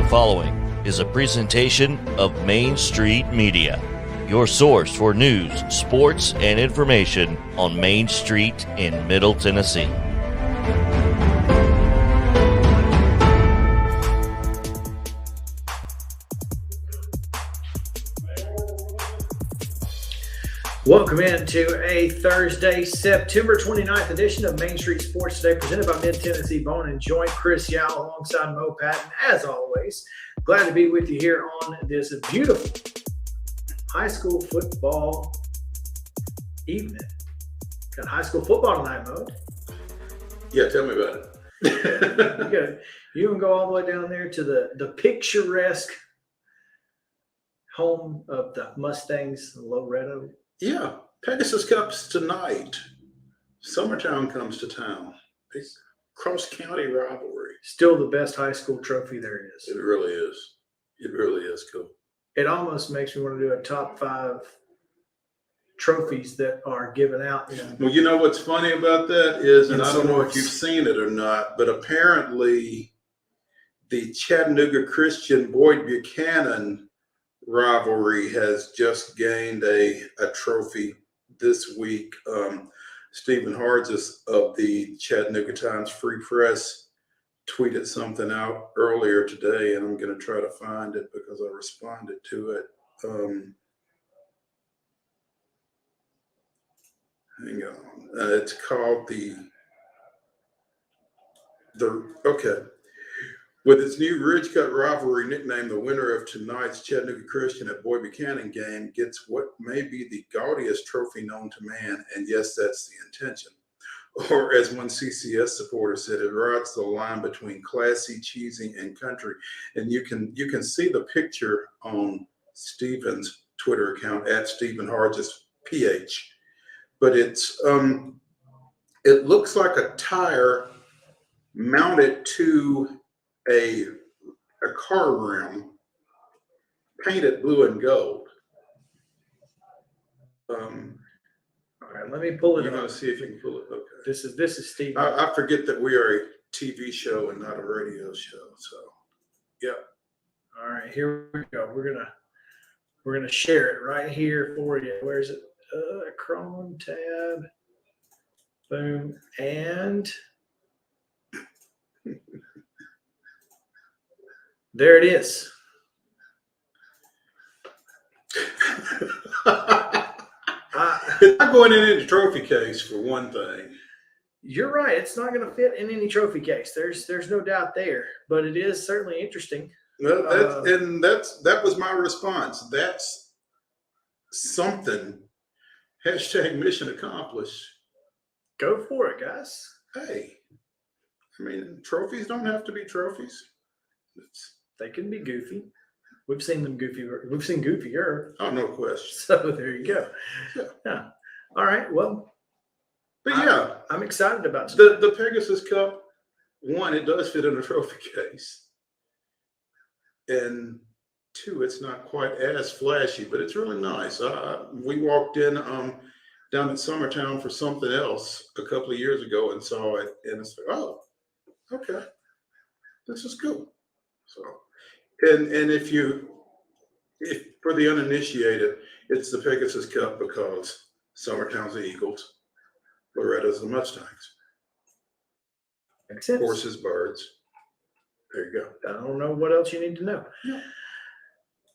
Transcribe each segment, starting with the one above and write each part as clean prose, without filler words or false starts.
following is a presentation of Main Street Media, your source for news, sports, and information on Main Street in Middle Tennessee. Welcome into a Thursday, September 29th edition of Main Street Sports Today, presented by Mid-Tennessee Bone and Joint. Chris Yao alongside Mo Patton. As always, glad to be with you here on this beautiful high school football evening. Got high school football tonight, Mo. Yeah, tell me about it. You can go all the way down there to the picturesque home of the Mustangs, Loretto. Yeah, Pegasus Cup's tonight. Summertown comes to town. It's cross-county rivalry. Still the best high school trophy there is. It really is. It really is cool. It almost makes me want to do a top 5 trophies that are given out. Well, you know what's funny about that is, and I don't know if you've seen it or not, but apparently the Chattanooga Christian Boyd Buchanan rivalry has just gained a trophy this week. Stephen Harges of the Chattanooga Times Free Press tweeted something out earlier today, and I'm going to try to find it because I responded to it. Hang on. It's called okay. With its new Ridge Cut rivalry nickname, the winner of tonight's Chattanooga Christian at Boyd Buchanan game gets what may be the gaudiest trophy known to man, and yes, that's the intention. Or as one CCS supporter said, it rides the line between classy, cheesy, and country. And you can see the picture on Stephen's Twitter account at Stephen Harges PH. But it looks like a tire mounted to a car rim painted blue and gold. All right, let me pull it You're up. going to see if you can pull it. Okay. This is Steve. I forget that we are a TV show and not a radio show. So, yeah. All right, here we go. We're gonna share it right here for you. Where's it? Chrome tab. Boom, and there it is. It's not going in any trophy case for one thing. You're right. It's not going to fit in any trophy case. There's no doubt there, but it is certainly interesting. Well, that was my response. That's something. Hashtag mission accomplished. Go for it, guys. Hey, I mean, trophies don't have to be trophies. They can be goofy. We've seen them goofy. We've seen goofier. Oh, no question. So there you go. Yeah. All right. Well, but yeah, I'm excited about it. The Pegasus Cup. One, it does fit in a trophy case, and two, it's not quite as flashy, but it's really nice. We walked in down at Summertown for something else a couple of years ago and saw it, and it's like, oh, okay, this is cool. So, and if for the uninitiated, it's the Pegasus Cup because Summertown's the Eagles, Loretta's the Mustangs. Makes sense. Horses, birds. There you go. I don't know what else you need to know. Yeah.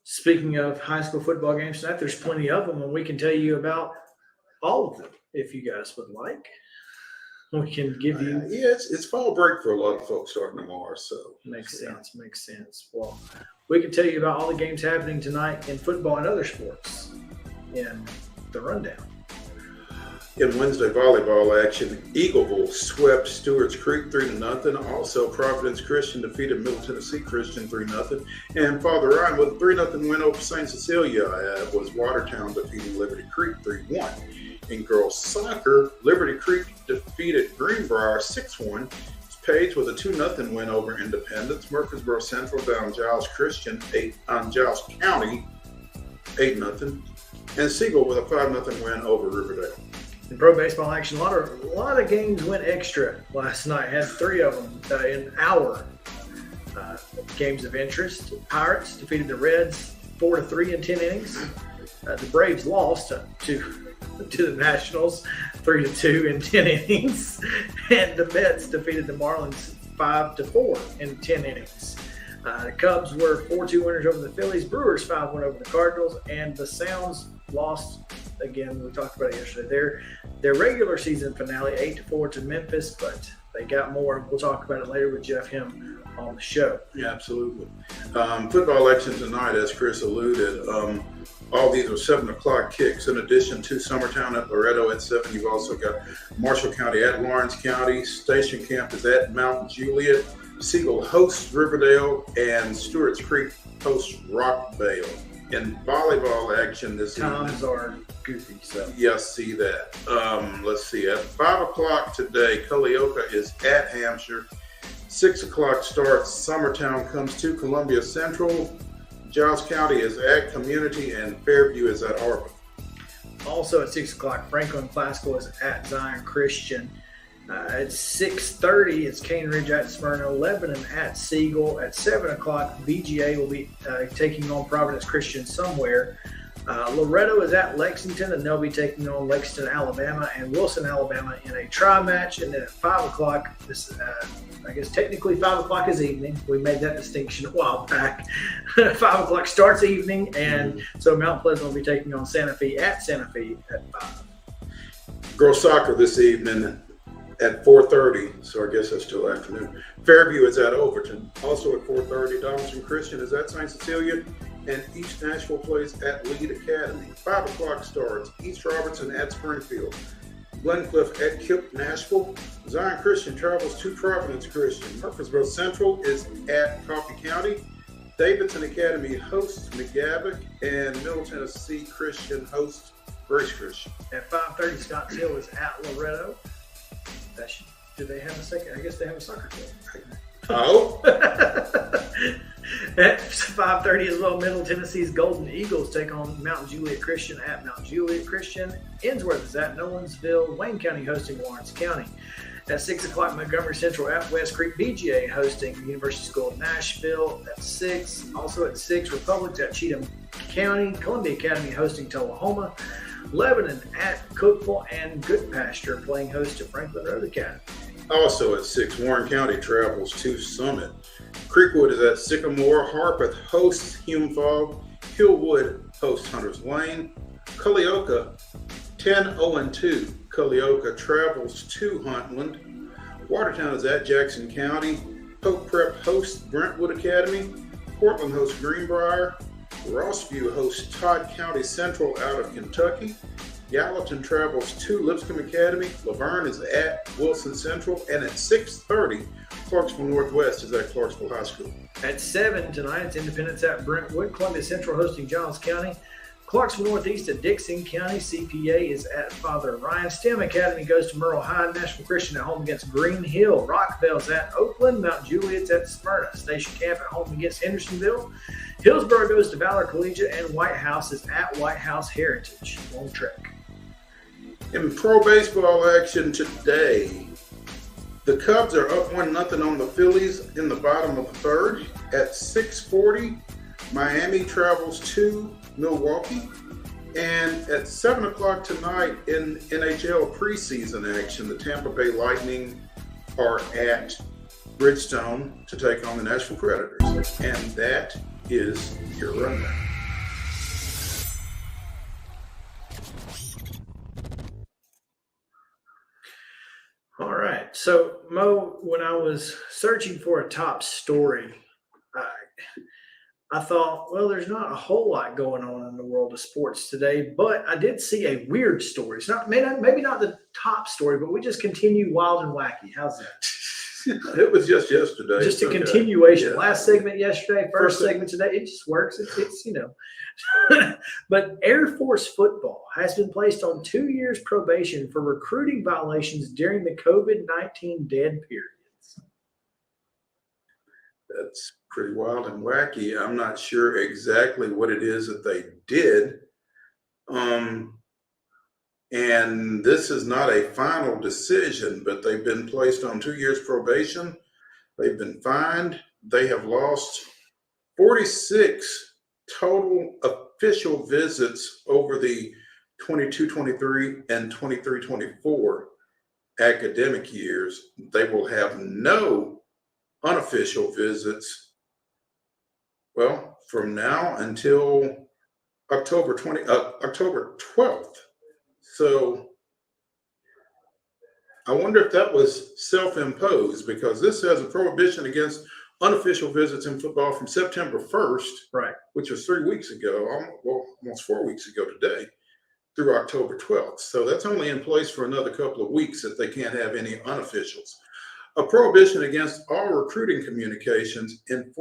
Speaking of high school football games tonight, there's plenty of them, and we can tell you about all of them if you guys would like. We can give you. Yeah, it's fall break for a lot of folks starting tomorrow, so makes sense. Well, we can tell you about all the games happening tonight in football and other sports in the rundown. In Wednesday volleyball action, Eagleville swept Stewart's Creek 3-0. Also, Providence Christian defeated Middle Tennessee Christian 3-0. And Father Ryan with a 3-0 win over St. Cecilia was Watertown defeating Liberty Creek 3-1. In girls soccer, Liberty Creek defeated Greenbrier 6-1. Page with a 2-0 win over Independence. Murfreesboro Central down Giles Giles County 8-0. And Siegel with a 5-0 win over Riverdale. In pro baseball action, a lot of games went extra last night. Had 3 of them in our Games of interest: Pirates defeated the Reds 4-3 in 10 innings. The Braves lost to the Nationals 3-2 in 10 innings, and the Mets defeated the Marlins 5-4 in 10 innings. The Cubs were 4-2 winners over the Phillies. Brewers 5-1 over the Cardinals, and the Sounds lost again. We talked about it yesterday. Their regular season finale 8-4 to Memphis, but they got more. We'll talk about it later with Jeff Him on the show. Yeah, absolutely. Football action tonight, as Chris alluded. All these are 7 o'clock kicks. In addition to Summertown at Loretto at 7, you've also got Marshall County at Lawrence County. Station Camp is at Mount Juliet. Siegel hosts Riverdale, and Stewart's Creek hosts Rockvale. In volleyball action this evening. Times are goofy, so. Yes, see that. Let's see. At 5 o'clock today, Culleoka is at Hampshire. 6 o'clock starts. Summertown comes to Columbia Central. Giles County is at Community, and Fairview is at Harbor. Also at 6 o'clock, Franklin Classical is at Zion Christian. At 6:30, it's Cane Ridge at Smyrna, Lebanon at Siegel. At 7 o'clock, VGA will be taking on Providence Christian somewhere. Loretto is at Lexington, and they'll be taking on Lexington, Alabama, and Wilson, Alabama in a tri-match. And then at 5 o'clock, I guess technically 5 o'clock is evening. We made that distinction a while back. 5 o'clock starts evening, and so Mount Pleasant will be taking on Santa Fe at Santa Fe at 5. Girls soccer this evening at 4:30, so I guess that's still afternoon. Fairview is at Overton. Also at 4:30, Donaldson Christian is at St. Cecilia, and East Nashville plays at Lead Academy. 5 o'clock starts. East Robertson at Springfield. Glencliff at Kip Nashville. Zion Christian travels to Providence Christian. Murfreesboro Central is at Coffee County. Davidson Academy hosts McGavock, and Middle Tennessee Christian hosts Grace Christian. At 5:30, Scotts Hill is at Loretto. Do they have a second? I guess they have a soccer team. Oh. At 5:30 as well, Middle Tennessee's Golden Eagles take on Mount Juliet Christian at Mount Juliet Christian. Innsworth is at Nolensville. Wayne County hosting Lawrence County. At 6 o'clock, Montgomery Central at West Creek. BGA hosting University School of Nashville at 6. Also at 6, Republics at Cheatham County. Columbia Academy hosting Tullahoma. Lebanon at Cookville, and Goodpasture playing host to Franklin Road Academy. Also at 6, Warren County travels to Summit. Creekwood is at Sycamore. Harpeth hosts Hume Fog. Hillwood hosts Hunters Lane. Culleoka 10-2. Culleoka travels to Huntland. Watertown is at Jackson County. Pope Prep hosts Brentwood Academy. Portland hosts Greenbrier. Rossview hosts Todd County Central out of Kentucky. Gallatin travels to Lipscomb Academy. Laverne is at Wilson Central. And at 6:30, Clarksville Northwest is at Clarksville High School. At 7 tonight, it's Independence at Brentwood. Columbia Central hosting Giles County. Clarksville Northeast at Dixon County. CPA is at Father Ryan. STEM Academy goes to Merle High. Nashville Christian at home against Green Hill. Rockvale's at Oakland. Mount Juliet's at Smyrna. Station Camp at home against Hendersonville. Hillsborough goes to Valor Collegiate, and White House is at White House Heritage. Long trek. In pro baseball action today, the Cubs are up 1-0 on the Phillies in the bottom of the third. At 6:40, Miami travels to Milwaukee. And at 7 o'clock tonight in NHL preseason action, the Tampa Bay Lightning are at Bridgestone to take on the Nashville Predators. And that is your rundown. All right. So, Mo, when I was searching for a top story, I thought, well, there's not a whole lot going on in the world of sports today, but I did see a weird story. It's not maybe not the top story, but we just continue wild and wacky. How's that? It was just yesterday. Just a continuation. Yeah. Last segment yesterday, first segment today. It just works. It's But Air Force football has been placed on 2 years probation for recruiting violations during the COVID-19 dead periods. That's pretty wild and wacky. I'm not sure exactly what it is that they did. And this is not a final decision, but they've been placed on 2 years probation. They've been fined. they have lost 46 total official visits over the 22-23 and 23-24 academic years. They will have no unofficial visits, well, from now until October 12th. So I wonder if that was self-imposed, because this has a prohibition against unofficial visits in football from September 1st, right, which was 3 weeks ago, almost 4 weeks ago today, through October 12th. So that's only in place for another couple of weeks that they can't have any unofficials. A prohibition against all recruiting communications in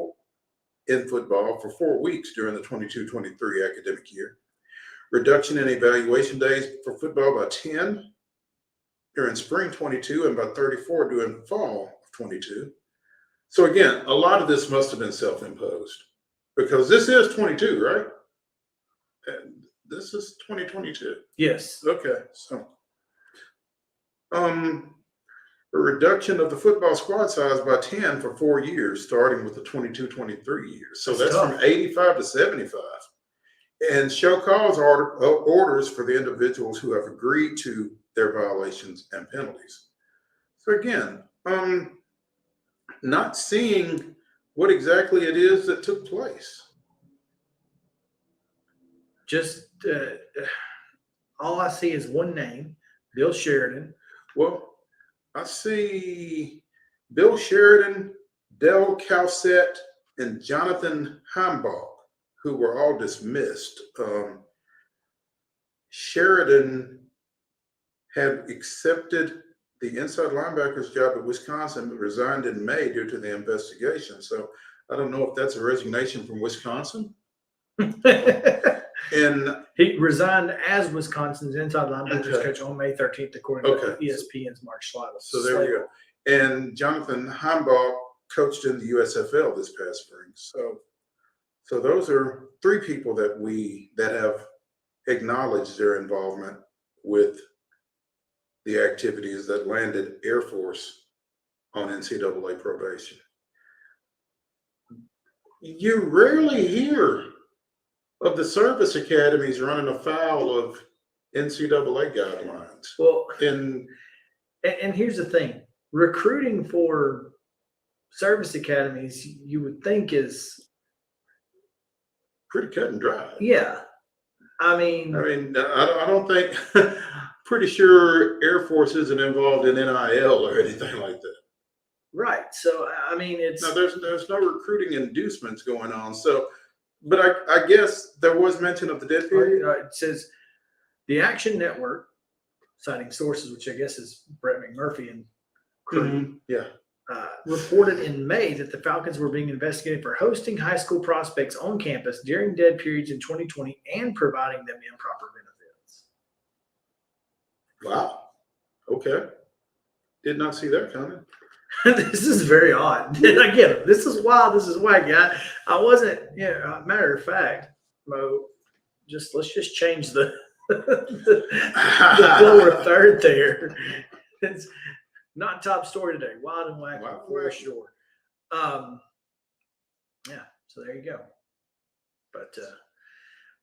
football for 4 weeks during the 22-23 academic year. Reduction in evaluation days for football by 10 during spring 22 and by 34 during fall of 22. So again, a lot of this must have been self-imposed, because this is 22, right? And this is 2022. Yes. Okay, so a reduction of the football squad size by 10 for 4 years, starting with the 22-23 years. So that's from 85 to 75. And show cause orders for the individuals who have agreed to their violations and penalties. So again, not seeing what exactly it is that took place. Just all I see is one name, Bill Sheridan. Well, I see Bill Sheridan, Del Calcett, and Jonathan Heimbach, who were all dismissed. Sheridan had accepted the inside linebacker's job at Wisconsin, but resigned in May due to the investigation. So I don't know if that's a resignation from Wisconsin. And he resigned as Wisconsin's inside linebackers coach on May 13th, according to ESPN's Mark Schleifer. So there we go. And Jonathan Heimbach coached in the USFL this past spring. So those are 3 people that have acknowledged their involvement with the activities that landed Air Force on NCAA probation. You rarely hear of the service academies running afoul of NCAA guidelines. Well, and here's the thing: recruiting for service academies, you would think, is pretty cut and dry. Yeah, I mean, I don't think. Pretty sure Air Force isn't involved in NIL or anything like that. Right. So I mean, it's no, there's no recruiting inducements going on. So, but I guess there was mention of the dead period. It says the Action Network, citing sources, which I guess is Brett McMurphy and crew, reported in May that the Falcons were being investigated for hosting high school prospects on campus during dead periods in 2020 and providing them improper benefits. Wow. Okay. Did not see that coming. This is very odd. I get it. This is wild. This is wacky. I wasn't, matter of fact, Mo, let's just change the lower third there. It's not top story today. Wild and wacky for sure. So there you go. But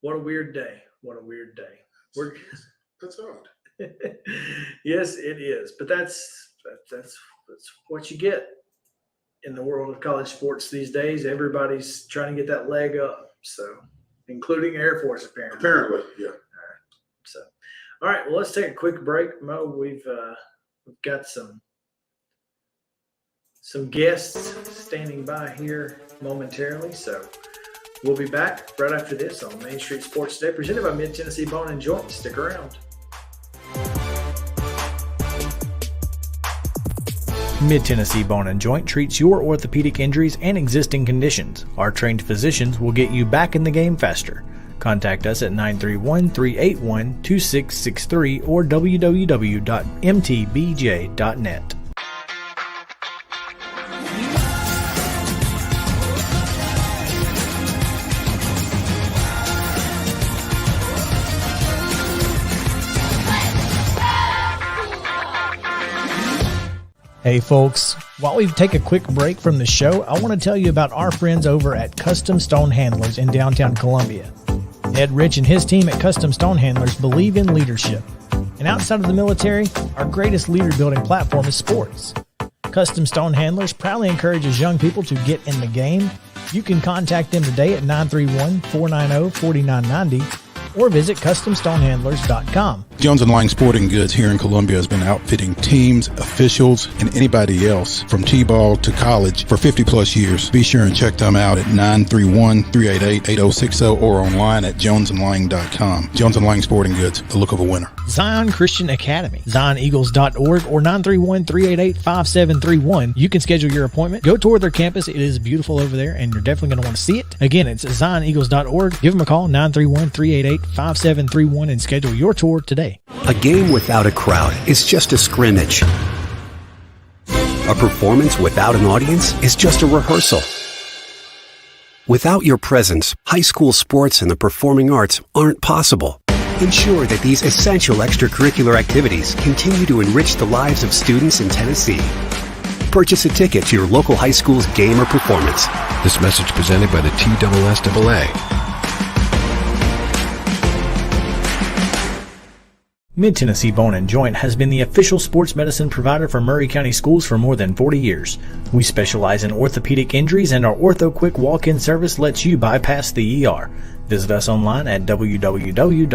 what a weird day. What a weird day. That's odd. Yes, it is. But that's what you get in the world of college sports these days. Everybody's trying to get that leg up. So, including Air Force, apparently. Apparently, yeah. All right. Well, let's take a quick break, Mo. We've got some guests standing by here momentarily. So we'll be back right after this on Main Street Sports Today, presented by Mid-Tennessee Bone and Joint. Stick around. Mid-Tennessee Bone and Joint treats your orthopedic injuries and existing conditions. Our trained physicians will get you back in the game faster. Contact us at 931-381-2663 or www.mtbj.net. Hey folks, While we take a quick break from the show, I want to tell you about our friends over at Custom Stone Handlers in downtown Columbia. Ed Rich and his team at Custom Stone Handlers believe in leadership. And outside of the military, our greatest leader building platform is sports. Custom Stone Handlers proudly encourages young people to get in the game. You can contact them today at 931-490-4990 or visit CustomStonehandlers.com. Jones & Lang Sporting Goods here in Columbia has been outfitting teams, officials, and anybody else from T-ball to college for 50-plus years. Be sure and check them out at 931-388-8060 or online at jonesandlang.com. Jones & Lang Sporting Goods, the look of a winner. Zion Christian Academy, ZionEagles.org or 931-388-5731. You can schedule your appointment. Go tour their campus. It is beautiful over there, and you're definitely going to want to see it. Again, it's ZionEagles.org. Give them a call, 931-388-5731, and schedule your tour today. A game without a crowd is just a scrimmage. A performance without an audience is just a rehearsal. Without your presence, high school sports and the performing arts aren't possible. Ensure that these essential extracurricular activities continue to enrich the lives of students in Tennessee. Purchase a ticket to your local high school's game or performance. This message presented by the TSSAA. Mid-Tennessee Bone & Joint has been the official sports medicine provider for Maury County Schools for more than 40 years. We specialize in orthopedic injuries, and our Ortho Quick walk-in service lets you bypass the ER. Visit us online at www.mtbj.net.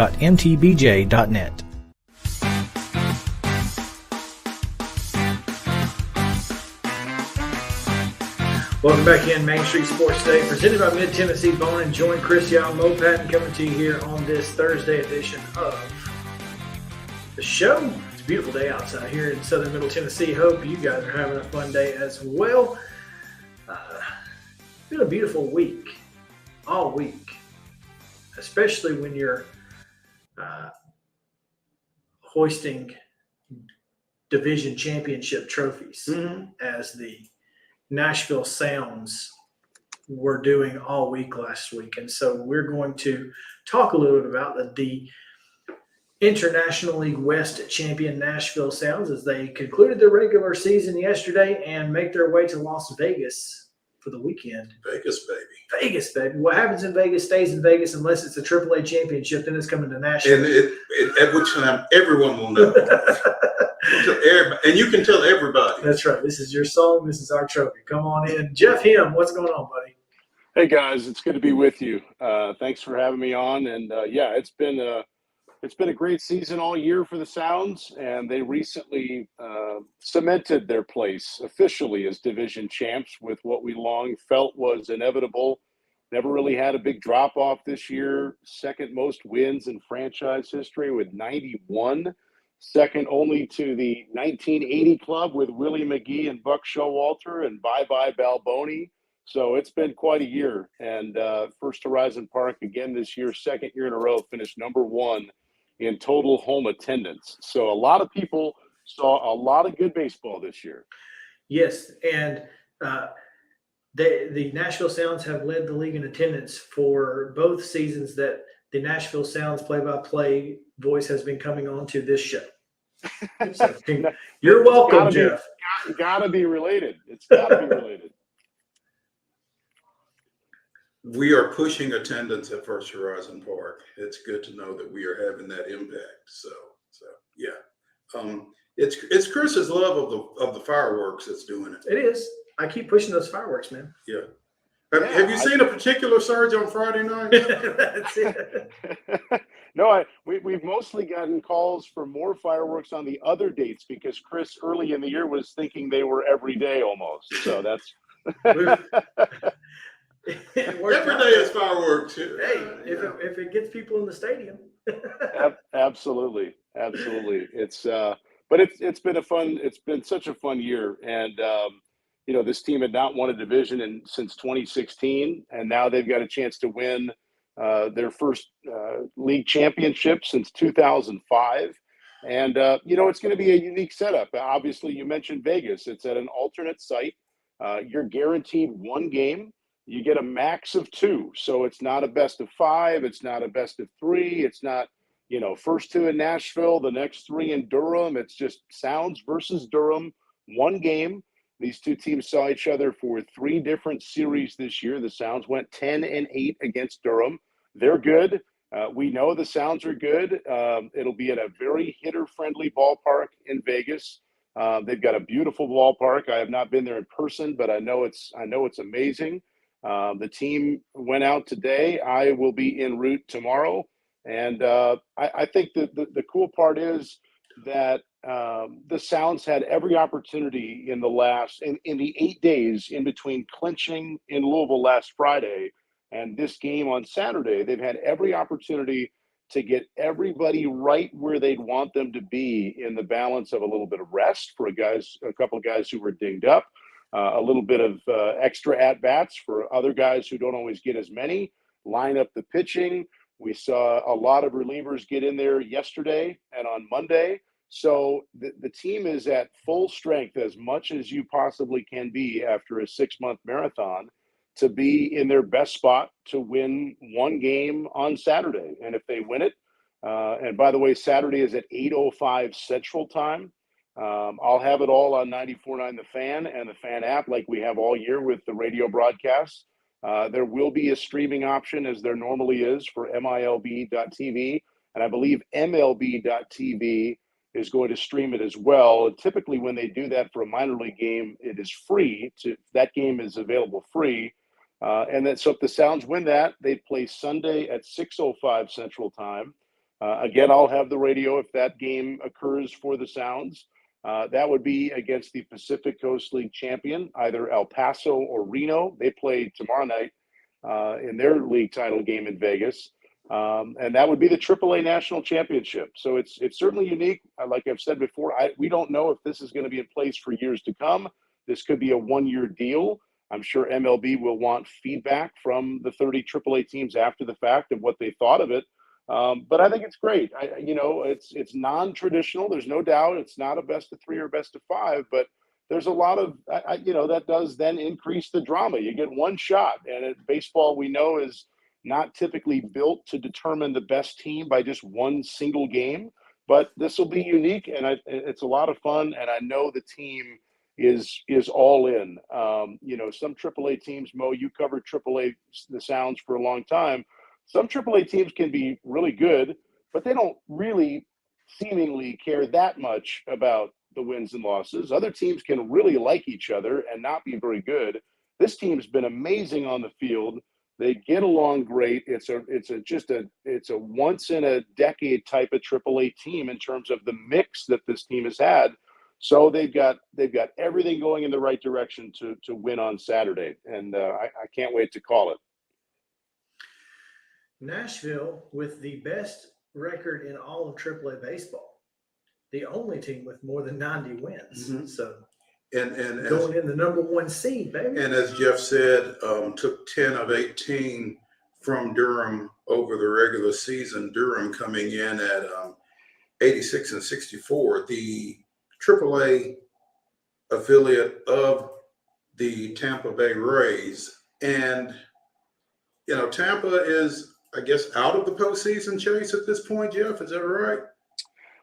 Welcome back in Main Street Sports Today, presented by Mid-Tennessee Bone & Joint. Chris Yao, Mo Patton coming to you here on this Thursday edition of the show. It's a beautiful day outside here in southern Middle Tennessee. Hope you guys are having a fun day as well. It's been a beautiful week, all week, especially when you're hoisting division championship trophies as the Nashville Sounds were doing all week last week. And so we're going to talk a little bit about the International League West champion Nashville Sounds as they concluded their regular season yesterday and make their way to Las Vegas for the weekend. Vegas, baby. Vegas, baby. What happens in Vegas stays in Vegas unless it's a AAA championship. Then it's coming to Nashville. And at which time everyone will know. And you can tell everybody. That's right. This is your song. This is our trophy. Come on in. Jeff Him, what's going on, buddy? Hey, guys. It's good to be with you. Thanks for having me on. And, it's been a great season all year for the Sounds, and they recently cemented their place officially as division champs with what we long felt was inevitable. Never really had a big drop-off this year. Second most wins in franchise history with 91. Second only to the 1980 club with Willie McGee and Buck Showalter and Bye-Bye Balboni. So it's been quite a year. And First Horizon Park again this year, second year in a row, finished number one in total home attendance. So a lot of people saw a lot of good baseball this year. Yes, and the Nashville Sounds have led the league in attendance for both seasons that the Nashville Sounds play-by-play voice has been coming on to this show. So, you're welcome, Jeff. Gotta be related. It's gotta be related. We are pushing attendance at First Horizon Park. It's good to know that we are having that impact. So yeah. It's Chris's love of the fireworks that's doing it. It is. I keep pushing those fireworks, man. Yeah. Have you seen a particular surge on Friday night? That's it. No, we've mostly gotten calls for more fireworks on the other dates because Chris early in the year was thinking they were every day almost. So that's every day is fireworks. Hey, if it gets people in the stadium. Absolutely. It's but it's been such a fun year. And this team had not won a division since 2016, and now they've got a chance to win their first league championship since 2005. And it's going to be a unique setup. Obviously, you mentioned Vegas. It's at an alternate site. You're guaranteed one game. You get a max of two. So it's not a best of five. It's not a best of three. It's not, first two in Nashville, the next three in Durham. It's just Sounds versus Durham, one game. These two teams saw each other for 3 different series this year. The Sounds went 10-8 against Durham. They're good. We know the Sounds are good. It'll be at a very hitter-friendly ballpark in Vegas. They've got a beautiful ballpark. I have not been there in person, but I know it's amazing. The team went out today. I will be en route tomorrow. And I think that the cool part is that the Sounds had every opportunity in the 8 days in between clinching in Louisville last Friday and this game on Saturday. They've had every opportunity to get everybody right where they'd want them to be in the balance of a little bit of rest for a couple of guys who were dinged up, a little bit of extra at-bats for other guys who don't always get as many, line up the pitching. We saw a lot of relievers get in there yesterday and on Monday. So the team is at full strength as much as you possibly can be after a 6-month marathon to be in their best spot to win one game on Saturday. And if they win it, and by the way, Saturday is at 8:05 Central Time. I'll have it all on 94.9 The Fan and the Fan app like we have all year with the radio broadcasts. There will be a streaming option, as there normally is, for MILB.TV, and I believe MLB.TV is going to stream it as well. And typically when they do that for a minor league game, it is free. That game is available free. And then so if the Sounds win that, they play Sunday at 6:05 Central Time. Again, I'll have the radio if that game occurs for the Sounds. That would be against the Pacific Coast League champion, either El Paso or Reno. They play tomorrow night in their league title game in Vegas. And that would be the AAA National Championship. So it's certainly unique. Like I've said before, we don't know if this is going to be in place for years to come. This could be a 1-year deal. I'm sure MLB will want feedback from the 30 AAA teams after the fact of what they thought of it. But I think it's great. It's non-traditional. There's no doubt it's not a best of 3 or best of 5, but there's a lot of, that does then increase the drama. You get one shot, and baseball we know is not typically built to determine the best team by just one single game, but this will be unique, and it's a lot of fun, and I know the team is all in. Some AAA teams, Mo, you covered AAA, the Sounds for a long time. Some AAA teams can be really good, but they don't really seemingly care that much about the wins and losses. Other teams can really like each other and not be very good. This team's been amazing on the field. They get along great. It's a once in a decade type of AAA team in terms of the mix that this team has had. So they've got everything going in the right direction to win on Saturday, and I can't wait to call it. Nashville with the best record in all of AAA baseball, the only team with more than 90 wins. Mm-hmm. So and going in the number 1 seed, baby. And as Jeff said, took 10 of 18 from Durham over the regular season. Durham coming in at 86-64. The AAA affiliate of the Tampa Bay Rays. And, Tampa is, I guess, out of the postseason chase at this point, Jeff. Is that right?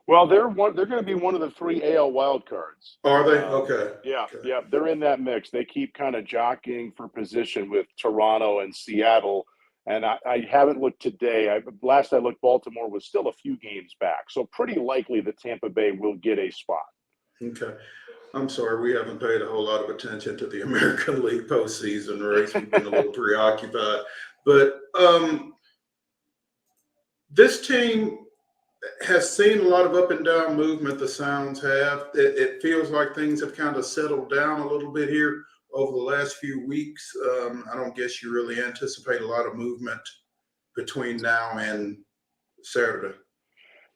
Well, they're going to be one of the 3 AL wildcards. Are they? Okay. Yeah, okay. Yeah. They're in that mix. They keep kind of jockeying for position with Toronto and Seattle. And I haven't looked today. Last I looked, Baltimore was still a few games back. So pretty likely that Tampa Bay will get a spot. Okay. I'm sorry, we haven't paid a whole lot of attention to the American League postseason race. We've been a little preoccupied. But this team has seen a lot of up and down movement. The Sounds have. It feels like things have kind of settled down a little bit here over the last few weeks. I don't guess you really anticipate a lot of movement between now and Saturday.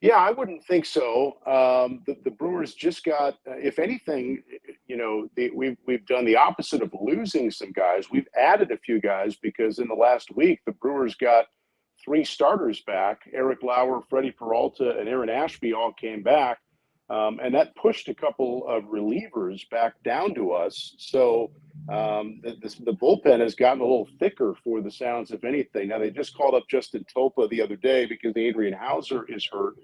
Yeah, I wouldn't think so. The Brewers just got, if anything, we've done the opposite of losing some guys. We've added a few guys because in the last week, the Brewers got 3 starters back. Eric Lauer, Freddie Peralta, and Aaron Ashby all came back. And that pushed a couple of relievers back down to us. So the bullpen has gotten a little thicker for the Sounds, if anything. Now, they just called up Justin Topa the other day because Adrian Hauser is hurt.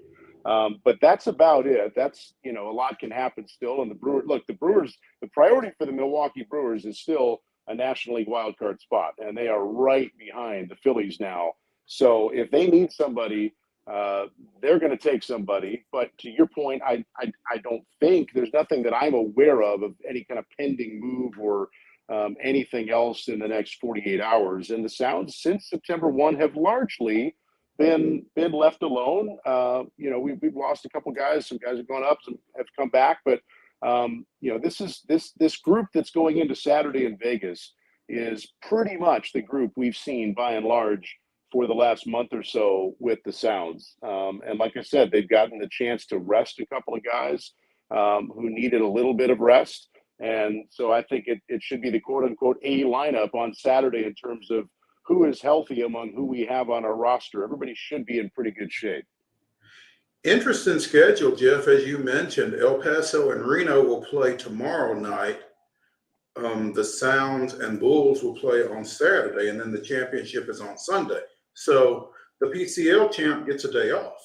But that's about it. That's, a lot can happen still. And the Brewers, the priority for the Milwaukee Brewers is still a National League wildcard spot, and they are right behind the Phillies now. So if they need somebody, they're going to take somebody. But to your point, I don't think there's nothing that I'm aware of any kind of pending move or anything else in the next 48 hours. And the Sounds since September 1 have largely been left alone. We've lost a couple guys. Some guys have gone up, some have come back. But this group that's going into Saturday in Vegas is pretty much the group we've seen by and large for the last month or so with the Sounds. And like I said, they've gotten the chance to rest a couple of guys who needed a little bit of rest. And so I think it should be the quote unquote A lineup on Saturday in terms of who is healthy among who we have on our roster. Everybody should be in pretty good shape. Interesting schedule, Jeff. As you mentioned, El Paso and Reno will play tomorrow night. The Sounds and Bulls will play on Saturday, and then the championship is on Sunday. So the PCL champ gets a day off.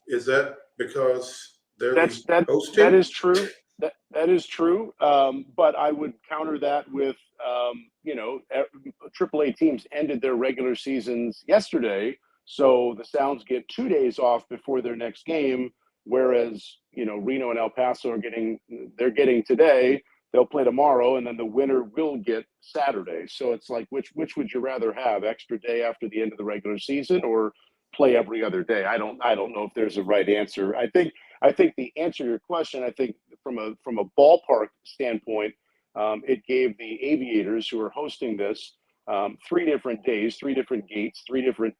Is that because they're the host team? That is true. That is true. But I would counter that with, AAA teams ended their regular seasons yesterday. So the Sounds get 2 days off before their next game, whereas, Reno and El Paso they're getting today. They'll play tomorrow, and then the winner will get Saturday. So it's like, which would you rather have, extra day after the end of the regular season, or play every other day? I don't know if there's a right answer. I think the answer to your question, I think from a ballpark standpoint, it gave the Aviators, who are hosting this, 3 different days, 3 different gates, three different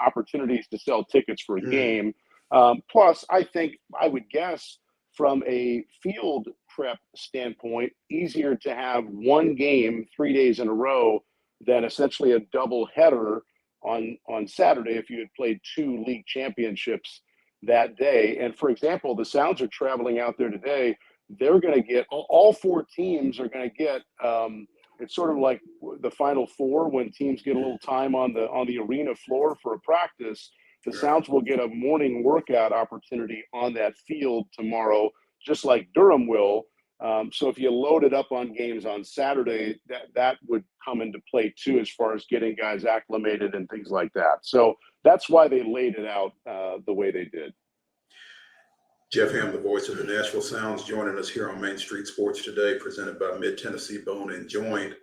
opportunities to sell tickets for a game. Plus, I would guess from a field prep standpoint, easier to have one game 3 days in a row than essentially a double header on Saturday if you had played 2 league championships that day. And for example, the Sounds are traveling out there today. They're going to get all 4 teams are going to get. It's sort of like the Final Four when teams get a little time on the arena floor for a practice. The Sounds will get a morning workout opportunity on that field tomorrow, just like Durham will. So if you load it up on games on Saturday, that would come into play too, as far as getting guys acclimated and things like that. So that's why they laid it out the way they did. Jeff Ham, the voice of the Nashville Sounds, joining us here on Main Street Sports today, presented by Mid-Tennessee Bone and Joint.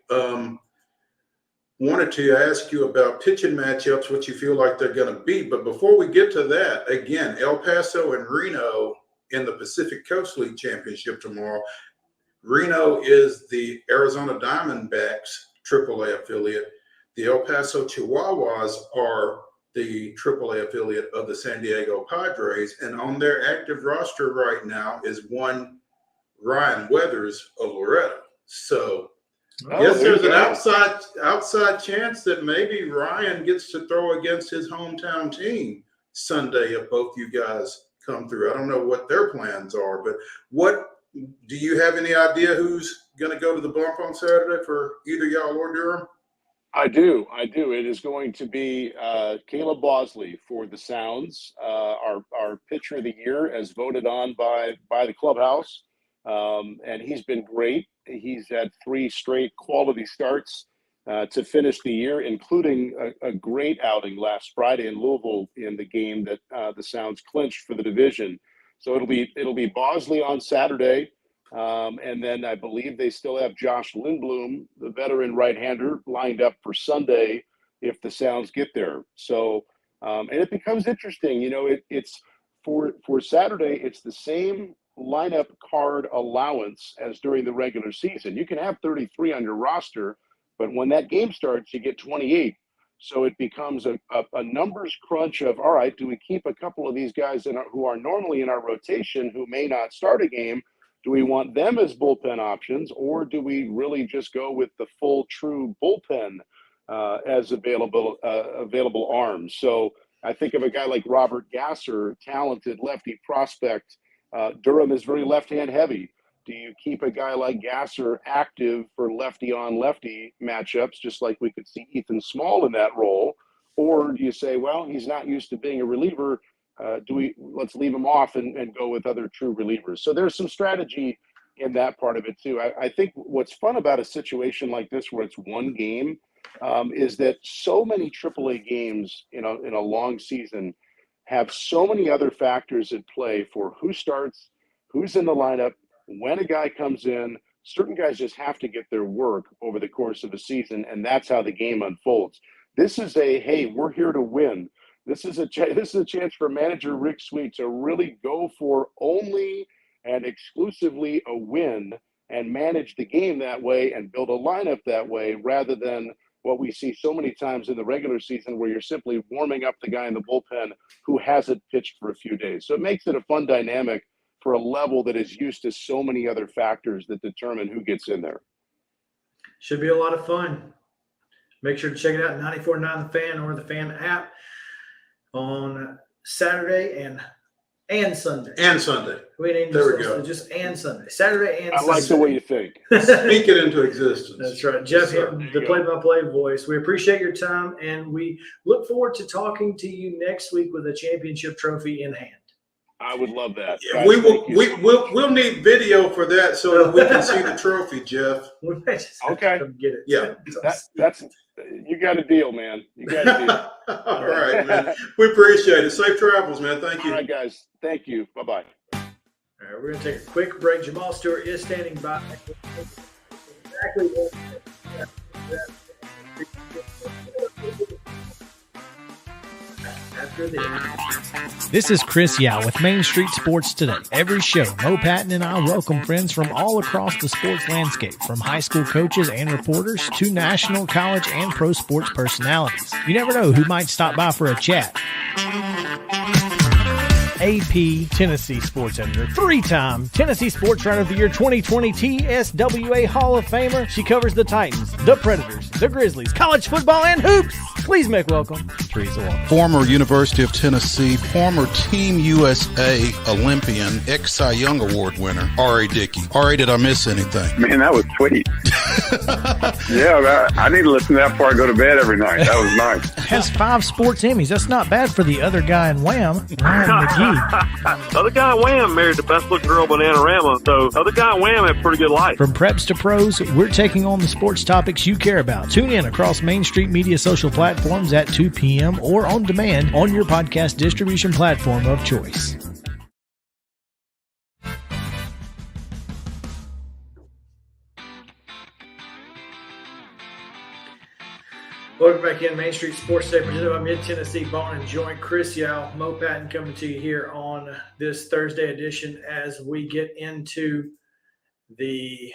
Wanted to ask you about pitching matchups, what you feel like they're going to be. But before we get to that, again, El Paso and Reno in the Pacific Coast League Championship tomorrow. Reno is the Arizona Diamondbacks AAA affiliate. The El Paso Chihuahuas are the AAA affiliate of the San Diego Padres. And on their active roster right now is one Ryan Weathers of Loretto. So yes, there's an outside chance that maybe Ryan gets to throw against his hometown team Sunday if both you guys come through. I don't know what their plans are, but do you have any idea who's going to go to the bump on Saturday for either y'all or Durham? I do. It is going to be Caleb Bosley for the Sounds, our pitcher of the year, as voted on by the clubhouse. And he's been great. He's had 3 straight quality starts to finish the year, including a great outing last Friday in Louisville in the game that the Sounds clinched for the division. So it'll be Bosley on Saturday. And then I believe they still have Josh Lindblom, the veteran right-hander, lined up for Sunday if the Sounds get there. So, and it becomes interesting. It's for Saturday, it's the same lineup card allowance as during the regular season. You can have 33 on your roster, but when that game starts, you get 28. So it becomes a numbers crunch of, all right, do we keep a couple of these guys who are normally in our rotation who may not start a game? Do we want them as bullpen options, or do we really just go with the full true bullpen as available arms? So I think of a guy like Robert Gasser, talented lefty prospect. Durham is very left-hand heavy. Do you keep a guy like Gasser active for lefty-on-lefty matchups, just like we could see Ethan Small in that role? Or do you say, well, he's not used to being a reliever. let's leave him off and go with other true relievers? So there's some strategy in that part of it too. I think what's fun about a situation like this where it's one game is that so many AAA games in a long season have so many other factors at play for who starts, who's in the lineup, when a guy comes in. Certain guys just have to get their work over the course of a season, and that's how the game unfolds. This is hey, we're here to win. This is a chance for manager Rick Sweet to really go for only and exclusively a win and manage the game that way and build a lineup that way, rather than what we see so many times in the regular season where you're simply warming up the guy in the bullpen who hasn't pitched for a few days. So it makes it a fun dynamic for a level that is used to so many other factors that determine who gets in there. Should be a lot of fun. Make sure to check it out, 94.9 The Fan or the Fan app on Saturday and Sunday. And Sunday. We didn't There we go. Just and Sunday. Saturday and Sunday. I like the way you think. Speak it into existence. That's right. Jeff, Yes, the play-by-play voice. We appreciate your time, and we look forward to talking to you next week with a championship trophy in hand. I would love that. Yeah, Guys, we'll need video for that so that we can see the trophy, Jeff. We may just have Okay. to come get it. Yeah. That's you got a deal, man. You got a deal. All right, man. We appreciate it. Safe travels, man. Thank you. All right, guys. Thank you. Bye-bye. All right, we're going to take a quick break. Jamal Stewart is standing by. Exactly what after this. This is Chris Yao with Main Street Sports Today. Every show, Mo Patton and I welcome friends from all across the sports landscape, from high school coaches and reporters to national, college, and pro sports personalities. You never know who might stop by for a chat. AP Tennessee Sports Editor, three-time Tennessee Sports Writer of the Year 2020 TSWA Hall of Famer. She covers the Titans, the Predators, the Grizzlies, college football, and hoops. Please make welcome Teresa Walker. Former University of Tennessee, former Team USA Olympian, ex-Cy Young Award winner, R.A. Dickey. R.A., did I miss anything? Man, that was sweet. Yeah, I need to listen to that before I go to bed every night. That was nice. Has 5 sports Emmys. That's not bad for the other guy in Wham, Ryan McGee. The other guy in Wham married the best looking girl, Bananarama. So the other guy in Wham had a pretty good life. From preps to pros, we're taking on the sports topics you care about. Tune in across Main Street Media social platforms at 2 p.m. or on demand on your podcast distribution platform of choice. Welcome back in Main Street Sports Day, presented by Mid-Tennessee Bone and Joint. Chris Yao, Mo Patton coming to you here on this Thursday edition as we get into the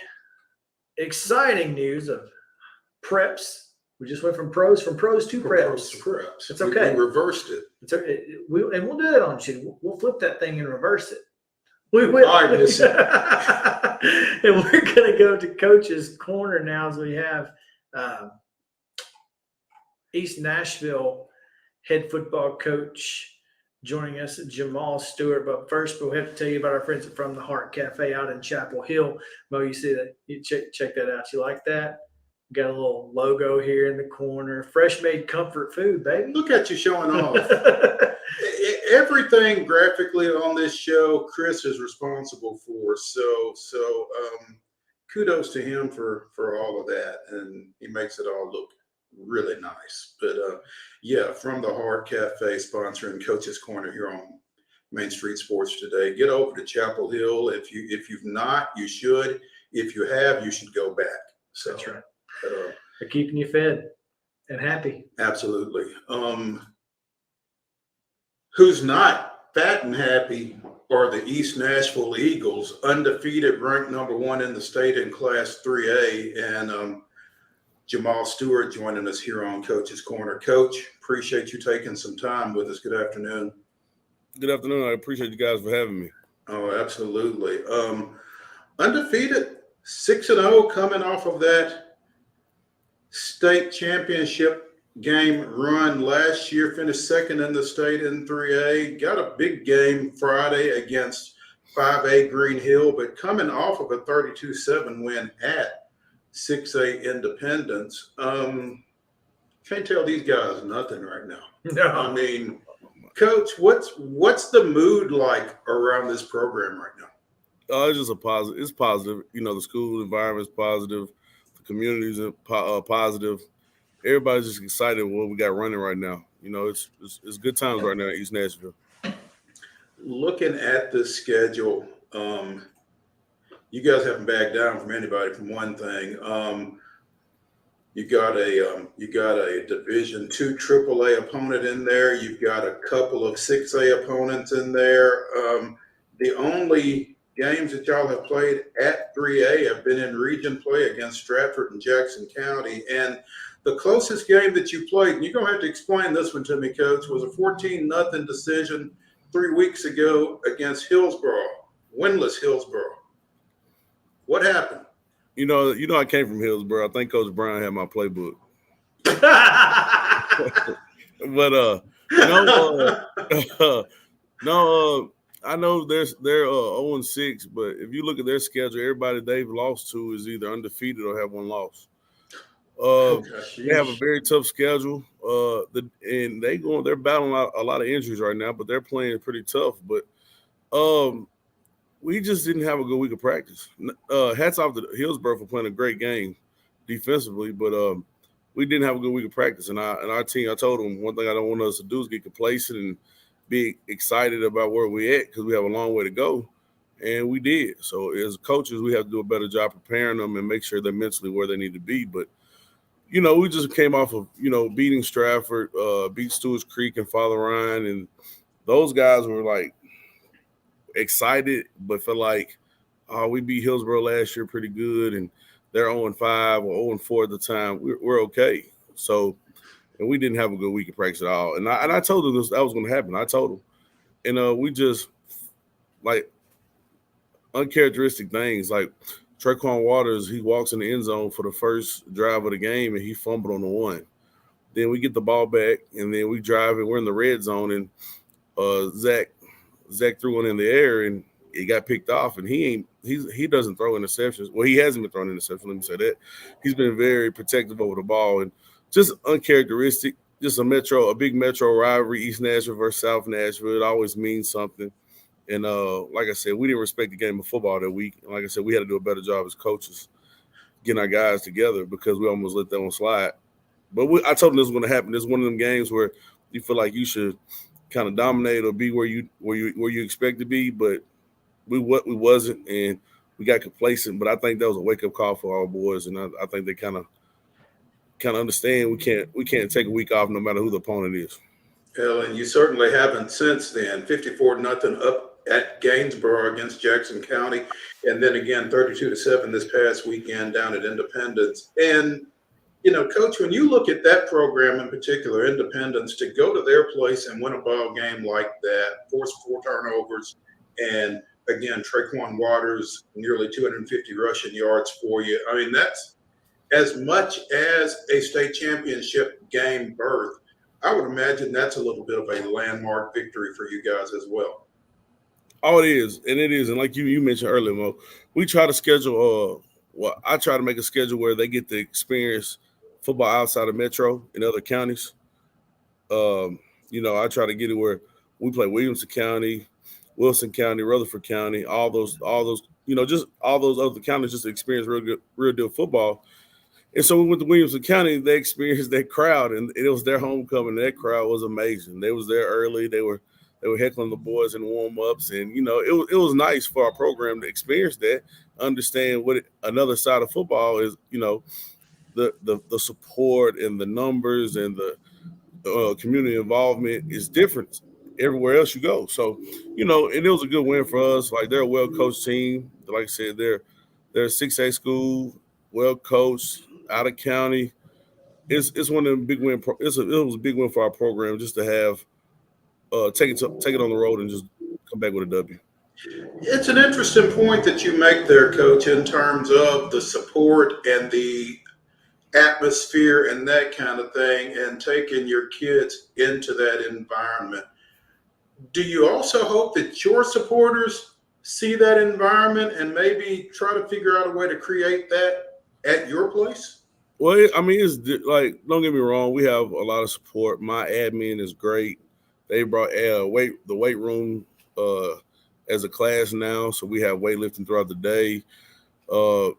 exciting news of preps. We just went from pros to preps. It's okay. We reversed it. It's okay. We'll do that on you. We'll flip that thing and reverse it. We will. I miss it. And we're going to go to Coach's Corner now as we have East Nashville head football coach joining us, Jamal Stewart. But first, we'll have to tell you about our friends from the Heart Cafe out in Chapel Hill. Mo, you see that? You check that out. You like that? Got a little logo here in the corner. Fresh made comfort food, baby. Look at you showing off. Everything graphically on this show, Chris is responsible for. So kudos to him for all of that, and he makes it all look really nice. But yeah, from the Heart Cafe, sponsoring Coach's Corner here on Main Street Sports Today. Get over to Chapel Hill. If you've not, you should. If you have, you should go back. So that's right. They're keeping you fed and happy. Absolutely. Who's not fat and happy are the East Nashville Eagles, undefeated, ranked number 1 in the state in Class 3A, and Jamal Stewart joining us here on Coach's Corner. Coach, appreciate you taking some time with us. Good afternoon. Good afternoon. I appreciate you guys for having me. Oh, absolutely. Undefeated, 6-0, coming off of that state championship game run last year, finished second in the state in 3A. Got a big game Friday against 5A Green Hill, but coming off of a 32-7 win at 6A Independence. Can't tell these guys nothing right now. No. I mean, Coach, what's the mood like around this program right now? It's just a positive. It's positive. The school environment's positive. The community's positive. Everybody's just excited with what we got running right now. It's good times right now in East Nashville. Looking at the schedule, you guys haven't backed down from anybody. From one thing, you got a Division II AAA opponent in there. You've got a couple of 6A opponents in there. The only games that y'all have played at 3A have been in region play against Stratford and Jackson County. And the closest game that you played, and you're going to have to explain this one to me, Coach, was a 14-0 decision 3 weeks ago against Hillsborough, winless Hillsborough. What happened? I came from Hillsborough. I think Coach Brown had my playbook. But I know they're 0-6, but if you look at their schedule, everybody they've lost to is either undefeated or have one loss. They have a very tough schedule. And they're battling a lot of injuries right now, but they're playing pretty tough. But we just didn't have a good week of practice. Hats off to Hillsborough for playing a great game defensively, but we didn't have a good week of practice. And our team, I told them one thing I don't want us to do is get complacent and be excited about where we're at because we have a long way to go. And we did. So as coaches, we have to do a better job preparing them and make sure they're mentally where they need to be. But we just came off of, beating Stratford, beat Stewart's Creek and Father Ryan. And those guys were like excited, but felt like, we beat Hillsborough last year pretty good. And they're 0-5 or 0-4 at the time. We're okay. So, and we didn't have a good week of practice at all. And I told them that was going to happen. I told them. And we just, like, uncharacteristic things. Like, Traquan Waters, he walks in the end zone for the first drive of the game, and he fumbled on the one. Then we get the ball back, and then we drive, and we're in the red zone, and Zach threw one in the air, and it got picked off, and he doesn't throw interceptions. Well, he hasn't been throwing interceptions, let me say that. He's been very protective over the ball, and just uncharacteristic, just a big metro rivalry, East Nashville versus South Nashville. It always means something. And like I said, we didn't respect the game of football that week. And like I said, we had to do a better job as coaches getting our guys together because we almost let that one slide. But I told them this was going to happen. This is one of them games where you feel like you should kind of dominate or be where you expect to be, but we wasn't, and we got complacent. But I think that was a wake up call for our boys, and I think they kind of understand we can't take a week off no matter who the opponent is. And you certainly haven't since then. 54-0 up at Gainsborough against Jackson County, and then again 32-7 this past weekend down at Independence. And Coach, when you look at that program in particular, Independence, to go to their place and win a ball game like that, force 4 turnovers, and again Traquan Waters nearly 250 rushing yards for you. I mean, that's as much as a state championship game berth. I would imagine that's a little bit of a landmark victory for you guys as well. Oh, it is. And it is. And like you mentioned earlier, Mo, we try to schedule I try to make a schedule where they get to experience football outside of Metro in other counties. I try to get it where we play Williamson County, Wilson County, Rutherford County, all those, just all those other counties just to experience real deal football. And so we went to Williamson County, they experienced that crowd, and it was their homecoming. That crowd was amazing. They was there early. They were heckling the boys in warm-ups, and it was nice for our program to experience that, understand what another side of football is. The support and the numbers and the community involvement is different everywhere else you go. So and it was a good win for us. Like, they're a well-coached team. Like I said, they're a 6A school, well-coached, out of county. It's one of them big win. It was a big win for our program just to have take it on the road and just come back with a W. It's an interesting point that you make there, Coach, in terms of the support and the atmosphere and that kind of thing, and taking your kids into that environment. Do you also hope that your supporters see that environment and maybe try to figure out a way to create that at your place? Well, I mean, it's like, don't get me wrong, we have a lot of support. My admin is great. They brought the weight room as a class now, so we have weightlifting throughout the day.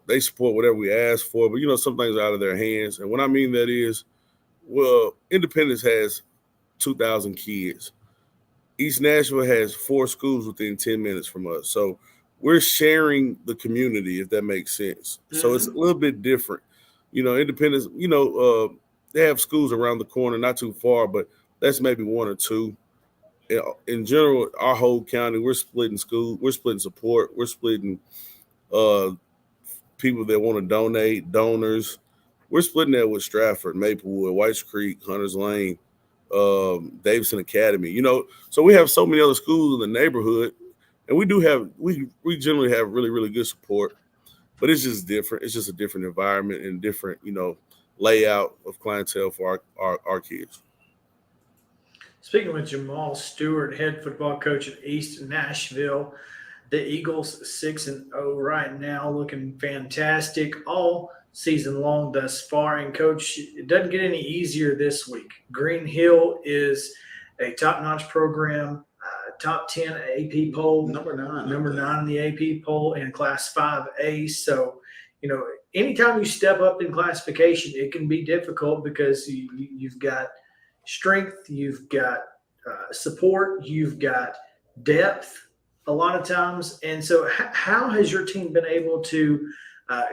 They support whatever we ask for, but some things are out of their hands. And what I mean that is, Independence has 2,000 kids. East Nashville has 4 schools within 10 minutes from us. So we're sharing the community, if that makes sense. Mm-hmm. So it's a little bit different. Independence, they have schools around the corner, not too far, but that's maybe 1 or 2. In general, our whole county, we're splitting schools, we're splitting support, we're splitting people that want to donate, donors. We're splitting that with Stratford, Maplewood, Whites Creek, Hunters Lane, Davidson Academy. So we have so many other schools in the neighborhood, and we generally have really, really good support, but it's just different. It's just a different environment and different, layout of clientele for our kids. Speaking with JAMAAL Stewart, head football coach at East Nashville, the Eagles 6-0 right now, looking fantastic all season long thus far. And coach, it doesn't get any easier this week. Green Hill is a top-notch program, top 10 AP poll, number 9 in the AP poll in Class 5A. So, anytime you step up in classification, it can be difficult because you've got strength, you've got support, you've got depth a lot of times. And so how has your team been able to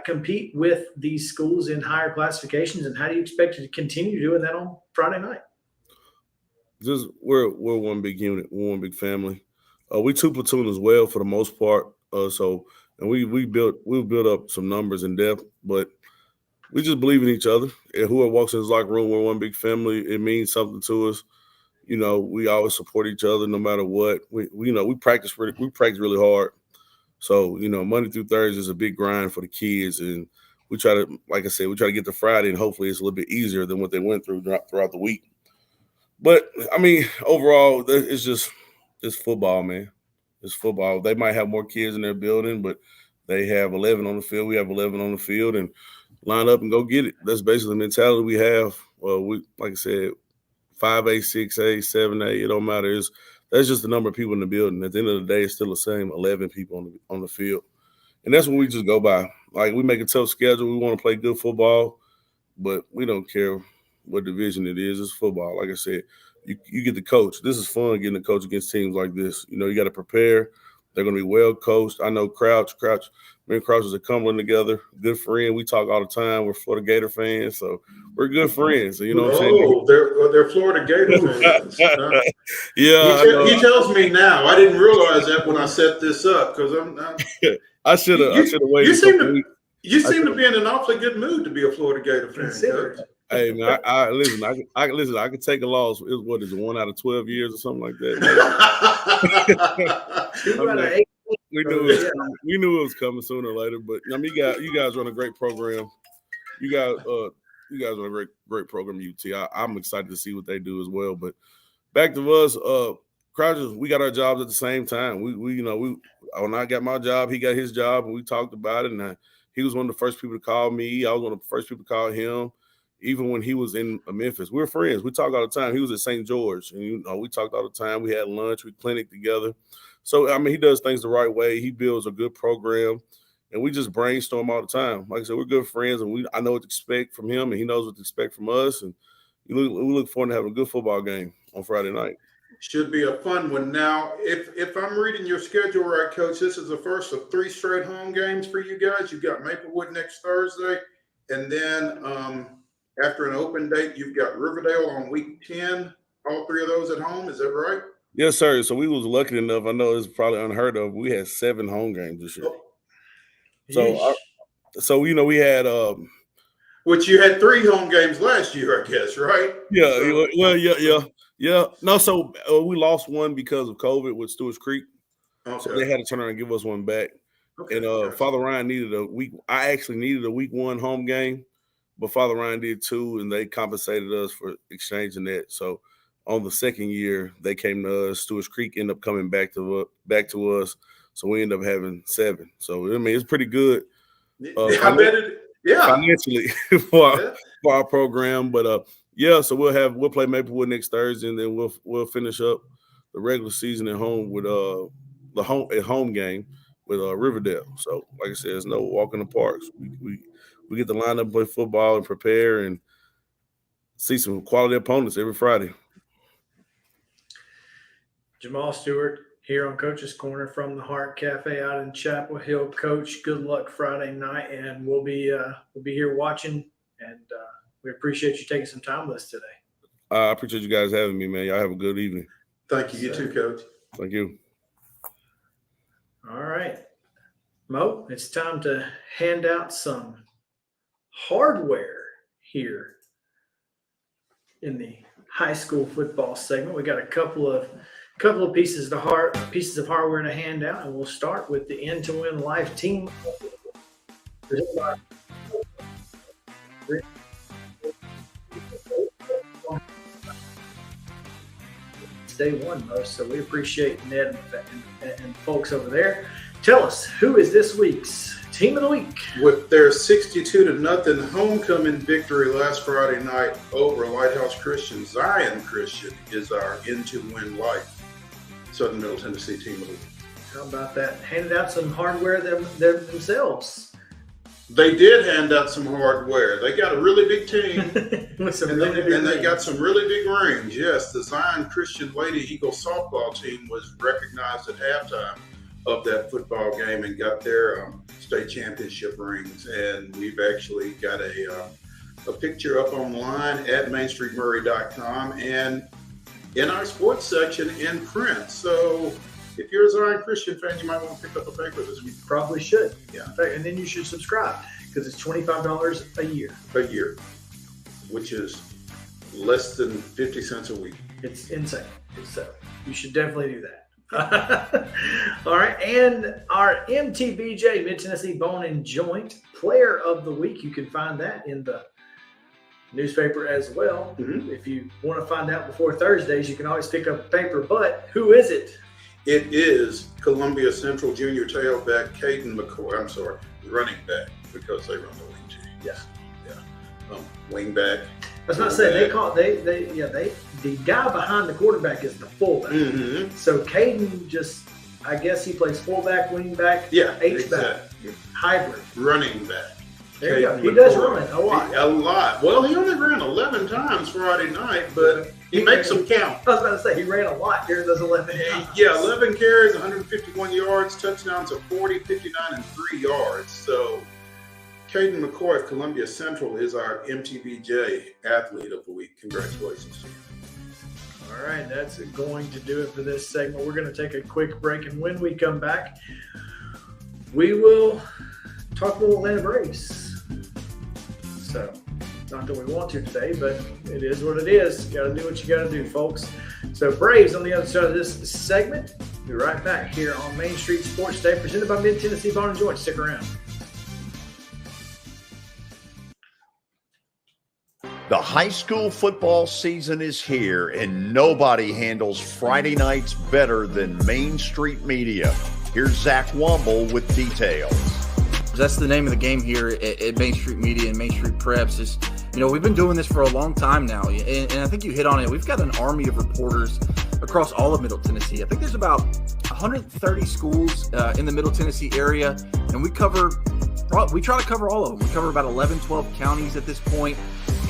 compete with these schools in higher classifications, and how do you expect to continue doing that on Friday night? Just we're one big unit, we're one big family. We 2 platoon as well for the most part. And we built up some numbers in depth, but we just believe in each other. And whoever walks in his locker room, we're one big family. It means something to us. We always support each other no matter what. We practice really hard. So, Monday through Thursday is a big grind for the kids. And we try to, like I said, get to Friday, and hopefully it's a little bit easier than what they went through throughout the week. But, overall, it's football, man. It's football. They might have more kids in their building, but they have 11 on the field. We have 11 on the field, and line up and go get it. That's basically the mentality we have. Like I said, 5A, 6A, 7A, it don't matter. That's just the number of people in the building. At the end of the day, it's still the same 11 people on the field. And that's what we just go by. Like, we make a tough schedule. We want to play good football, but we don't care what division it is. It's football. Like I said, you get to coach. This is fun getting to coach against teams like this. You got to prepare. They're going to be well coached. I know Crouch. Me and Crouch is a Cumberland together. Good friend. We talk all the time. We're Florida Gator fans, so we're good friends. So, what I'm saying? They're Florida Gator fans. Yeah. He tells me now. I didn't realize that when I set this up because I should have waited. You seem to be in an awfully good mood to be a Florida Gator fan. Hey man, listen. I listen. I could take a loss. What is it? 1 out of 12 years or something like that. We knew it was coming sooner or later. But you guys run a great program. You guys run a great program at UT. I'm excited to see what they do as well. But back to us, Crouchers. We got our jobs at the same time. When I got my job, he got his job, and we talked about it. And he was one of the first people to call me. I was one of the first people to call him. Even when he was in Memphis, we were friends. We talk all the time. He was at St. George, and we talked all the time. We had lunch, we clinic together. So he does things the right way. He builds a good program, and we just brainstorm all the time. Like I said, we're good friends, and I know what to expect from him, and he knows what to expect from us. And we look forward to having a good football game on Friday night. Should be a fun one. Now, if I'm reading your schedule right, Coach, this is the first of 3 straight home games for you guys. You've got Maplewood next Thursday, and then after an open date, you've got Riverdale on week 10. All 3 of those at home. Is that right? Yes, sir. So we was lucky enough. I know it's probably unheard of. We had 7 home games this year. So we had which you had 3 home games last year, I guess, right? Yeah. Yeah. No, so we lost one because of COVID with Stewart's Creek. Okay. So they had to turn around and give us one back. Okay. And Father Ryan needed a week. I actually needed a week 1 home game, but Father Ryan did 2, and they compensated us for exchanging that. So on the second year, they came to us. Stewart's Creek ended up coming back to us. So we ended up having 7. So it's pretty good. I bet it. Yeah. Financially for our program, but Yeah, so we'll play Maplewood next Thursday, and then we'll finish up the regular season at home with the home game with Riverdale. So, like I said, there's no walk in the parks. We get to line up and play football and prepare and see some quality opponents every Friday. Jamaal Stewart here on Coach's Corner from the Heart Cafe out in Chapel Hill. Coach, good luck Friday night, and we'll be here watching, and we appreciate you taking some time with us today. I appreciate you guys having me, man. Y'all have a good evening. Thank you. You too, Coach. Thank you. All right, Mo, it's time to hand out some hardware here in the high school football segment. We got a couple of pieces of hardware to hand out, and we'll start with the End to Win Life team. Day one, most, so we appreciate Ned and folks over there. Tell us, who is this week's team of the week? With their 62-0 homecoming victory last Friday night over Lighthouse Christian, Zion Christian is our End to Win Life Southern Middle Tennessee team of the week. How about that? Handed out some hardware themselves. They did hand out some hardware. They got a really big team. They got some really big rings. Yes, the Zion Christian Lady Eagles softball team was recognized at halftime of that football game and got their state championship rings. And we've actually got a picture up online at mainstreetmurray.com and in our sports section in print. So if you're a Zion Christian fan, you might want to pick up a paper this week. You probably should. Yeah. And then you should subscribe because it's $25 a year. A year, which is less than 50 cents a week. It's insane. So you should definitely do that. All right. And our MTBJ, Mid-Tennessee Bone and Joint Player of the Week, you can find that in the newspaper as well. Mm-hmm. If you want to find out before Thursdays, you can always pick up a paper. But who is it? It is Columbia Central junior tailback Caden McCoy. I'm sorry, running back, because they run the wing team. Yeah. Wing back. I was about to say the guy behind the quarterback is the fullback. Mm-hmm. So Caden I guess he plays fullback, wing back, H-back, exactly. Hybrid. Running back. There you go. He does run a lot. A lot. Well, he only ran 11 times Friday night, but he makes them count. I was about to say, he ran a lot during those 11 times. Yeah, 11 carries, 151 yards, touchdowns of 40, 59, and 3 yards. So Caden McCoy of Columbia Central is our MTBJ Athlete of the Week. Congratulations to you. All right, that's going to do it for this segment. We're going to take a quick break, and when we come back, we will talk a little Atlanta Braves. So, not that we want to today, but it is what it is. You got to do what you got to do, folks. So, Braves on the other side of this segment. Be right back here on Main Street Sports Day, presented by Mid-Tennessee Bone and Joint. Stick around. The high school football season is here, and nobody handles Friday nights better than Main Street Media. Here's Zach Womble with details. That's the name of the game here at Main Street Media and Main Street Preps. Is, we've been doing this for a long time now, and I think you hit on it. We've got an army of reporters across all of Middle Tennessee. I think there's about 130 schools in the Middle Tennessee area, and we try to cover all of them. We cover about 11, 12 counties at this point.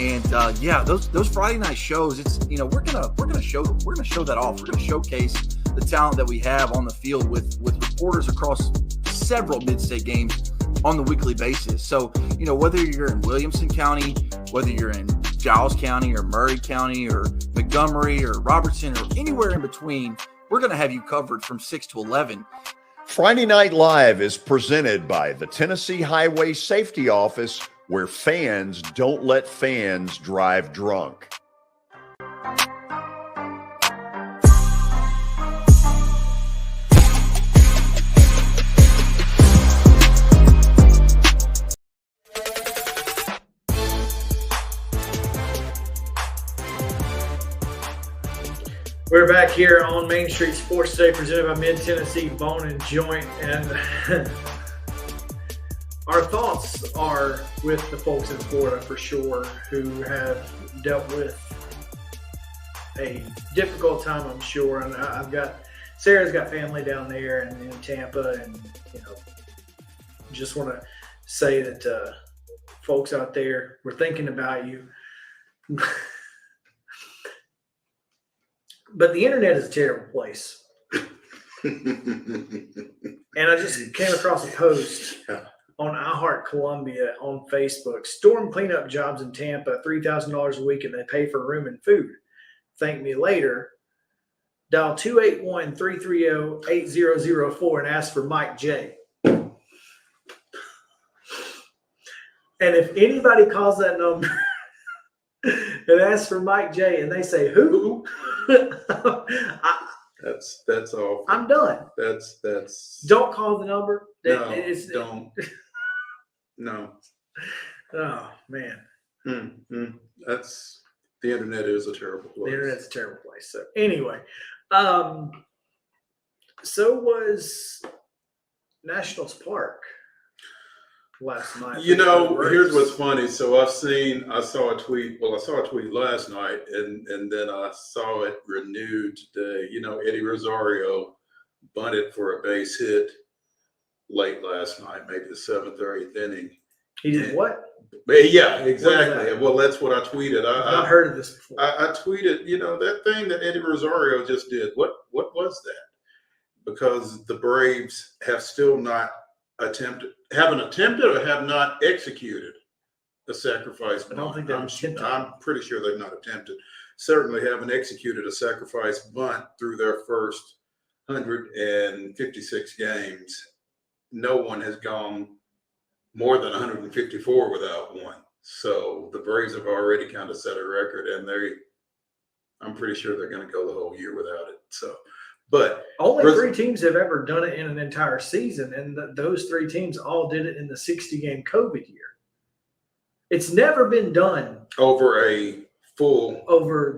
And those Friday night shows, it's we're gonna show that off. We're gonna showcase the talent that we have on the field with reporters across several mid-state games on the weekly basis. So, whether you're in Williamson County, whether you're in Giles County or Murray County or Montgomery or Robertson or anywhere in between, we're going to have you covered from 6 to 11. Friday Night Live is presented by the Tennessee Highway Safety Office, where fans don't let fans drive drunk. We're back here on Main Street Sports Day, presented by Mid-Tennessee Bone and Joint. And our thoughts are with the folks in Florida for sure who have dealt with a difficult time, I'm sure. And Sarah's got family down there in Tampa, and just want to say that folks out there, we're thinking about you. But the internet is a terrible place. And I just came across a post on I Heart Columbia on Facebook. Storm cleanup jobs in Tampa, $3,000 a week, and they pay for room and food. Thank me later. Dial 281-330-8004 and ask for Mike J. And if anybody calls that number and asks for Mike J and they say, who? That's all. I'm done. That's. Don't call the number. No, don't. No. Oh man. That's the internet is a terrible place. The internet's a terrible place. So anyway, so was Nationals Park last night. Here's what's funny. So I saw a tweet. Well, I saw a tweet last night, and then I saw it renewed today. Eddie Rosario bunted for a base hit late last night, maybe the 7th or 8th inning. He did what? Yeah, exactly. Well, that's what I tweeted. I've not heard of this before. I tweeted, that thing that Eddie Rosario just did. What was that? Because the Braves have still not haven't attempted or have not executed a sacrifice bunt. I don't think they've attempted. I'm pretty sure they've not attempted. Certainly haven't executed a sacrifice bunt through their first 156 games. No one has gone more than 154 without one. So the Braves have already kind of set a record, and I'm pretty sure they're going to go the whole year without it. So, but only 3 teams have ever done it in an entire season, and those 3 teams all did it in the 60-game COVID year. It's never been done over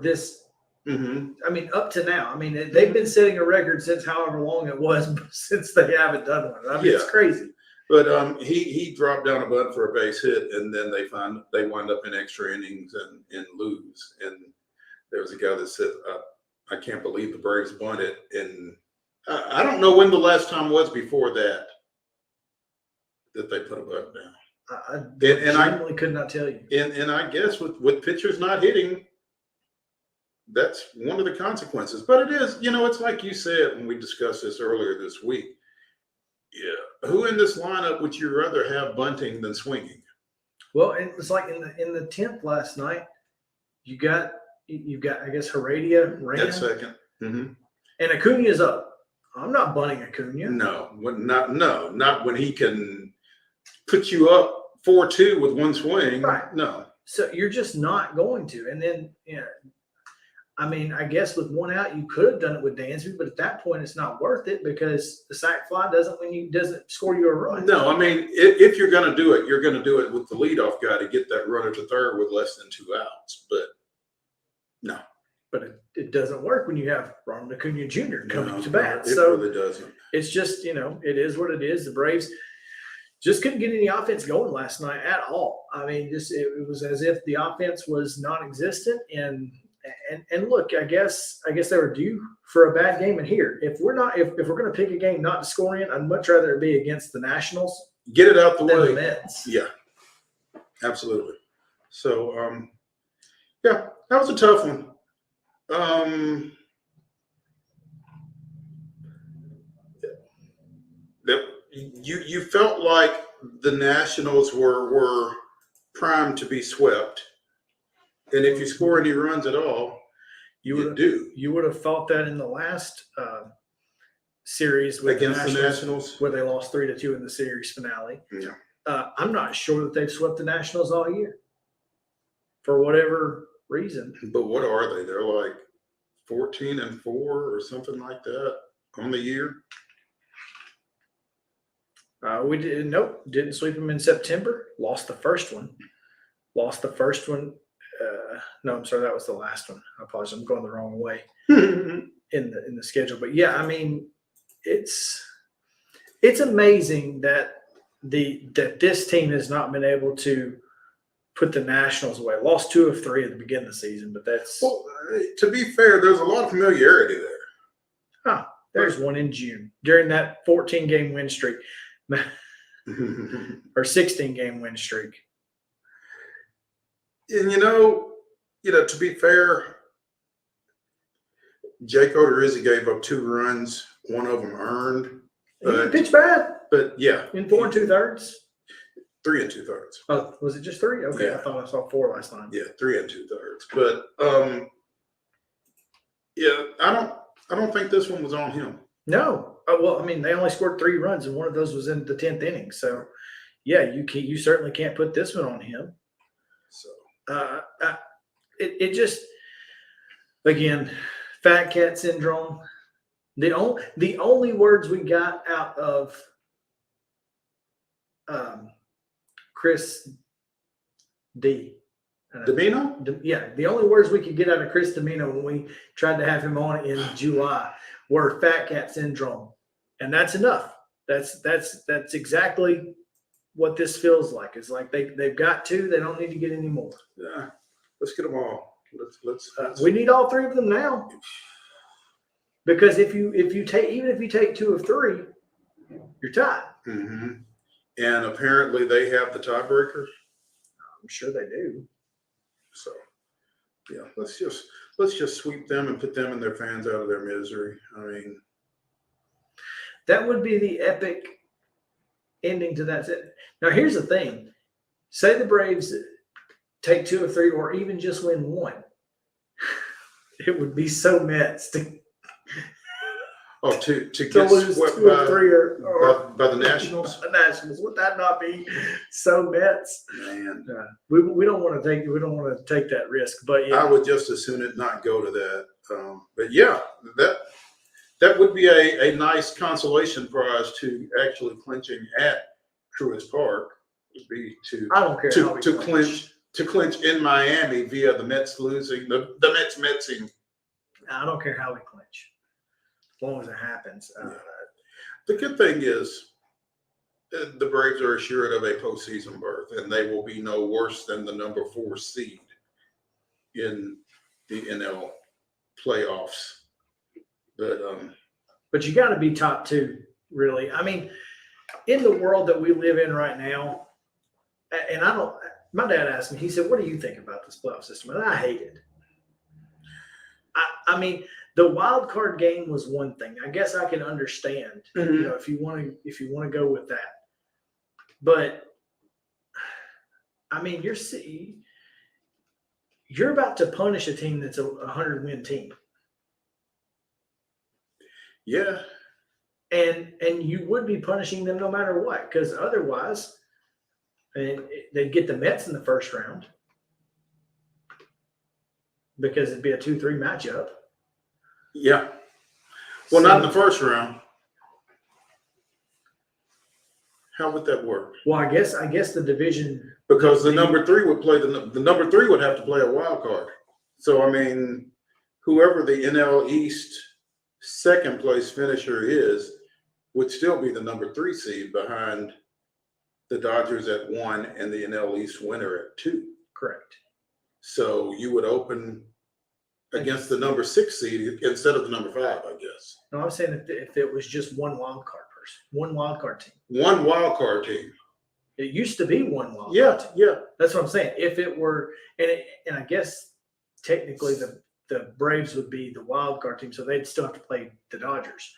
this. Mm-hmm. I mean, up to now. I mean, they've been setting a record since however long it was since they haven't done one. I mean, it's crazy. But he dropped down a bunt for a base hit, and then they wind up in extra innings and lose. And there was a guy that said, I can't believe the Braves bunted. And I don't know when the last time was before that they put a bunt down. I genuinely could not tell you. And I guess with pitchers not hitting, that's one of the consequences. But it is, it's like you said when we discussed this earlier this week. Yeah. Who in this lineup would you rather have bunting than swinging? Well, it's like in the 10th last night, you've got I guess Heredia ran at second. Mm-hmm. And Acuna's up. I'm not bunting Acuna. No, not when he can put you up 4-2 with one swing. Right. No. So you're just not going to. And then I mean, I guess with one out, you could have done it with Dansby, but at that point, it's not worth it because the sac fly doesn't score you a run. No, I mean, if you're going to do it, you're going to do it with the leadoff guy to get that runner to third with less than 2 outs. But no. But it doesn't work when you have Ronald Acuna Jr. coming to bat. It really doesn't. It's just, it is what it is. The Braves just couldn't get any offense going last night at all. I mean, it was as if the offense was non-existent. And look, I guess they were due for a bad game in here. If we're going to pick a game not to score in, I'd much rather it be against the Nationals. Get it out the way. The Mets. Yeah, absolutely. So, yeah, that was a tough one. You felt like the Nationals were primed to be swept. And if you score any runs at all, you would have felt that in the last series with against the Nationals, where they lost 3-2 in the series finale. Yeah, I'm not sure that they've swept the Nationals all year for whatever reason. But what are they? They're like 14-4 or something like that on the year. We didn't sweep them in September. Lost the first one. No, I'm sorry, that was the last one. I apologize. I'm going the wrong way in the schedule. But yeah, I mean, it's amazing that that this team has not been able to put the Nationals away. Lost 2 of 3 at the beginning of the season, but that's to be fair, there's a lot of familiarity there. Huh. There's one in June during that 14-game win streak or 16-game win streak. And to be fair, Jake Odorizzi gave up 2 runs, one of them earned. He didn't pitch bad. But yeah, in 4 2/3. 3 2/3. Oh, was it just 3? Okay, Yeah. I thought I saw 4 last time. Yeah, 3 2/3. But I don't think this one was on him. No. Well, I mean, they only scored 3 runs, and one of those was in the 10th inning. So, yeah, you certainly can't put this one on him. So, it just, again, fat cat syndrome. The only words we got out of Chris Domino? Yeah, the only words we could get out of Chris Domino when we tried to have him on in July were fat cat syndrome, and that's enough. That's exactly what this feels like. It's like they've got 2. They don't need to get any more. Yeah, let's get them all. Let's we need all 3 of them now, because if you take 2 of 3, you're tied. Mm-hmm. And apparently they have the tiebreaker. I'm sure they do. So, yeah, let's just sweep them and put them and their fans out of their misery. I mean, that would be the epic ending to that. Now, here's the thing. Say the Braves take 2 of 3 or even just win 1. It would be so Mets to get lose swept 2 of 3 by the Nationals. The Nationals, would that not be so Mets? Man, we don't want to take that risk. But yeah, I would just as soon it not go to that. But yeah, that would be a nice consolation prize to actually clinching at Truist Park. Would be I don't care to clinch in Miami via the Mets losing the Mets Metsing. I don't care how we clinch, as long as it happens. The good thing is the Braves are assured of a postseason berth, and they will be no worse than the number 4 seed in the NL playoffs. But you got to be top 2, really. I mean, in the world that we live in right now, and my dad asked me, he said, "What do you think about this playoff system?" And I hate it. I mean, the wild card game was one thing. I guess I can understand, if you want to go with that. But I mean, you're about to punish a team that's a 100-win team. Yeah. And you would be punishing them no matter what, because otherwise, they'd get the Mets in the first round because it'd be a 2-3 matchup. Yeah. Well, not in the first round. How would that work? Well, I guess the division, because the number 3 would play the number 3 would have to play a wild card. So I mean, whoever the NL East second place finisher is would still be the number 3 seed behind the Dodgers at 1 and the NL East winner at 2. Correct. So you would open against the number 6 seed instead of the number 5, I guess. No, I'm saying if it was just one wild card person, one wild card team. One wild card team. It used to be one wild card team. Yeah. That's what I'm saying. If it were, and I guess technically the Braves would be the wild card team, so they'd still have to play the Dodgers,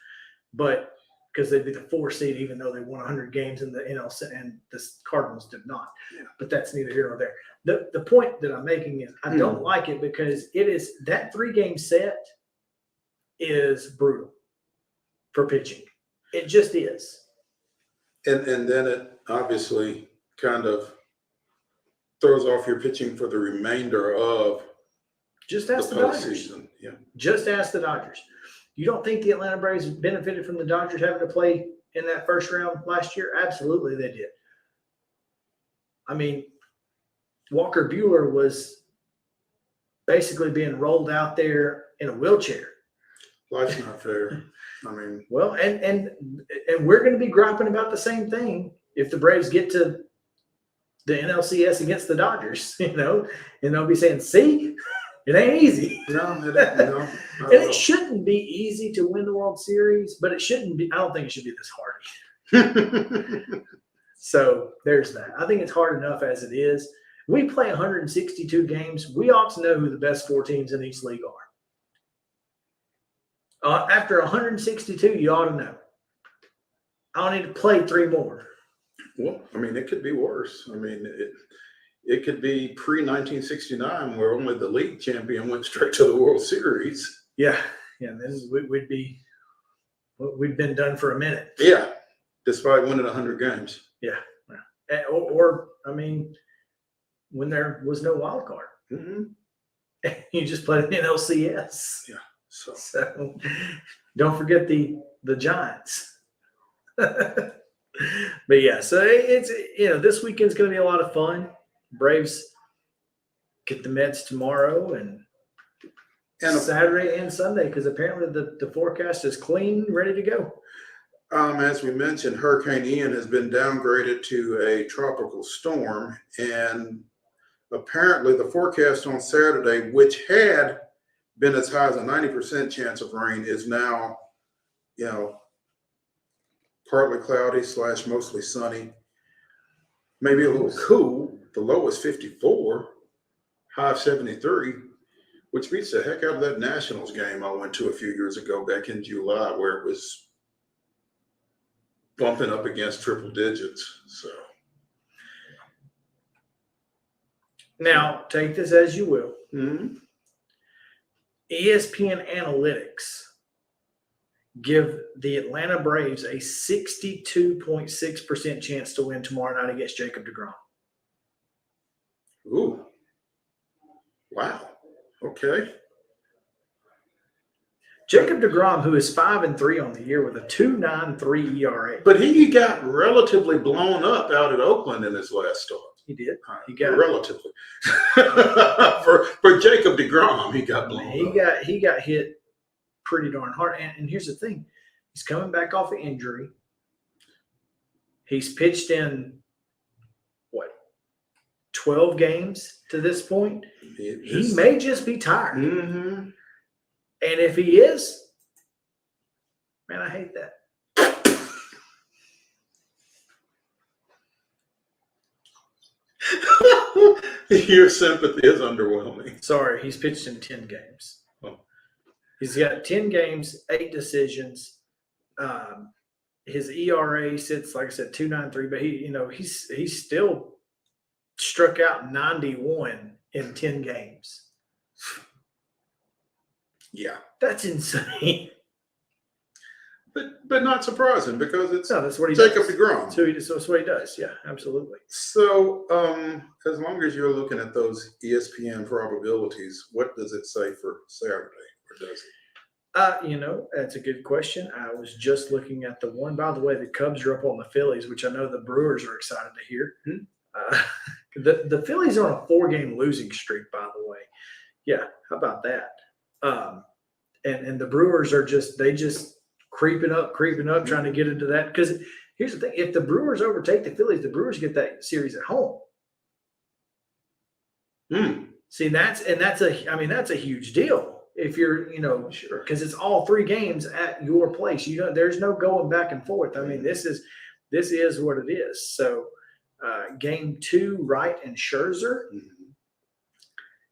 but because they'd be the 4 seed, even though they won 100 games in the NL and the Cardinals did not. Yeah. But that's neither here nor there. The point that I'm making is I don't like it because it is that 3-game set is brutal for pitching. It just is. And then it obviously kind of throws off your pitching for the remainder of just ask the Dodgers. Yeah. Just ask the Dodgers. You don't think the Atlanta Braves benefited from the Dodgers having to play in that first round last year? Absolutely, they did. I mean, Walker Buehler was basically being rolled out there in a wheelchair. Life's not fair. I mean, well, and we're going to be griping about the same thing if the Braves get to the NLCS against the Dodgers, and they'll be saying, see, it ain't easy. No, no. And it shouldn't be easy to win the World Series, but it shouldn't be. I don't think it should be this hard. So there's that. I think it's hard enough as it is. We play 162 games. We ought to know who the best 4 teams in each league are. After 162, you ought to know. I'll need to play 3 more. Well, I mean, it could be worse. I mean, it could be pre-1969 where only the league champion went straight to the World Series. Yeah. We've been done for a minute. Yeah, despite winning 100 games. Yeah. Or I mean, when there was no wild card. Mm-hmm. You just played an NLCS. Yeah. So don't forget the Giants. But yeah, so it's this weekend's going to be a lot of fun. Braves get the Mets tomorrow and Saturday and Sunday because apparently the forecast is clean, ready to go. As we mentioned, Hurricane Ian has been downgraded to a tropical storm, and apparently the forecast on Saturday, which had been as high as a 90% chance of rain, is now, partly cloudy / mostly sunny, maybe a little cool. The low is 54, high of 73, which beats the heck out of that Nationals game I went to a few years ago back in July where it was bumping up against triple digits. So now take this as you will. Mm-hmm. ESPN Analytics give the Atlanta Braves a 62.6% chance to win tomorrow night against Jacob deGrom. Ooh. Wow. Okay. Jacob deGrom, who is 5-3 on the year with a 2.93 ERA. But he got relatively blown up out at Oakland in his last start. He did. He got relatively. for Jacob deGrom, he got blown up. He got hit pretty darn hard. And here's the thing. He's coming back off an injury. He's pitched in 12 games to this point. He may just be tired. Mm-hmm. And if he is, man, I hate that. Your sympathy is underwhelming. Sorry, he's pitched in 10 games. Oh. He's got 10 games, 8 decisions. His ERA sits, like I said, 2.93, but he's still struck out 91 in 10 games. Yeah. That's insane. But not surprising because that's what he Jacob does. deGrom. That's what he does. Yeah, absolutely. So as long as you're looking at those ESPN probabilities, what does it say for Saturday? Or does it? That's a good question. I was just looking at the one. By the way, the Cubs are up on the Phillies, which I know the Brewers are excited to hear. The Phillies are on a 4-game losing streak, by the way. Yeah, how about that? And the Brewers are just creeping up, trying to get into that. Because here's the thing: if the Brewers overtake the Phillies, the Brewers get that series at home. See, that's a huge deal. If you're, sure, because it's all 3 games at your place. There's no going back and forth. I mean, this is what it is. So, game 2, Wright and Scherzer,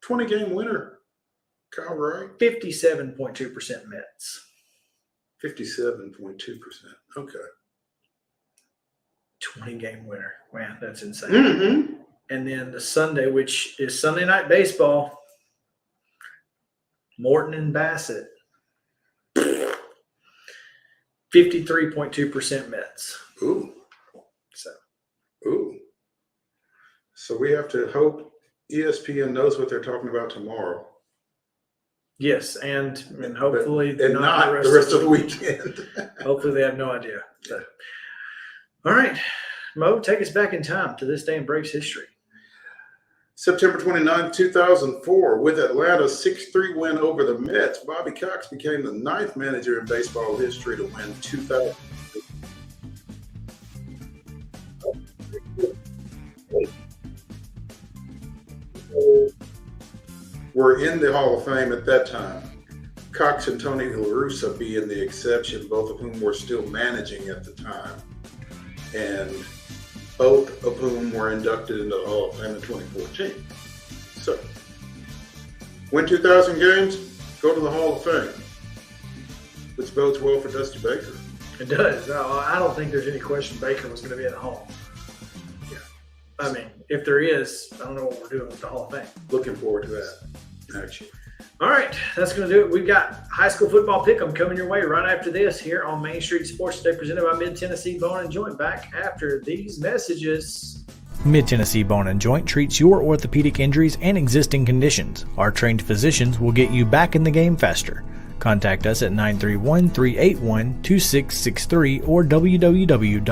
20-game winner, Kyle Wright, 57.2% Mets. 57.2%. Okay. 20-game winner. Man, that's insane. Mm-hmm. And then the Sunday, which is Sunday Night Baseball, Morton and Bassett, 53.2% Mets. Ooh. So we have to hope ESPN knows what they're talking about tomorrow. Yes, and hopefully not the rest of the weekend. Hopefully they have no idea. So, all right, Mo, take us back in time to this day in Braves history. September 29, 2004, with Atlanta's 6-3 win over the Mets, Bobby Cox became the 9th manager in baseball history to win 2,000. were in the Hall of Fame at that time. Cox and Tony La Russa being the exception, both of whom were still managing at the time, and both of whom were inducted into the Hall of Fame in 2014. So, win 2,000 games, go to the Hall of Fame, which bodes well for Dusty Baker. It does. I don't think there's any question Baker was going to be in the Hall. Yeah. I mean, if there is, I don't know what we're doing with the Hall of Fame. Looking forward to that, actually. All right, that's going to do it. We've got high school football pick'em coming your way right after this here on Main Street Sports Today, presented by Mid-Tennessee Bone and Joint. Back after these messages. Mid-Tennessee Bone and Joint treats your orthopedic injuries and existing conditions. Our trained physicians will get you back in the game faster. Contact us at 931-381-2663 or www.mtbj.net.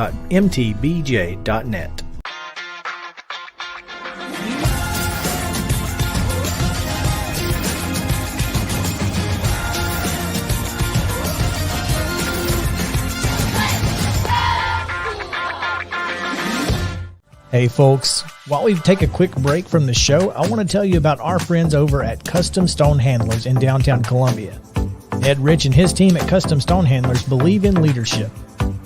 Hey folks, while we take a quick break from the show, I want to tell you about our friends over at Custom Stone Handlers in downtown Columbia. Ed Rich and his team at Custom Stone Handlers believe in leadership.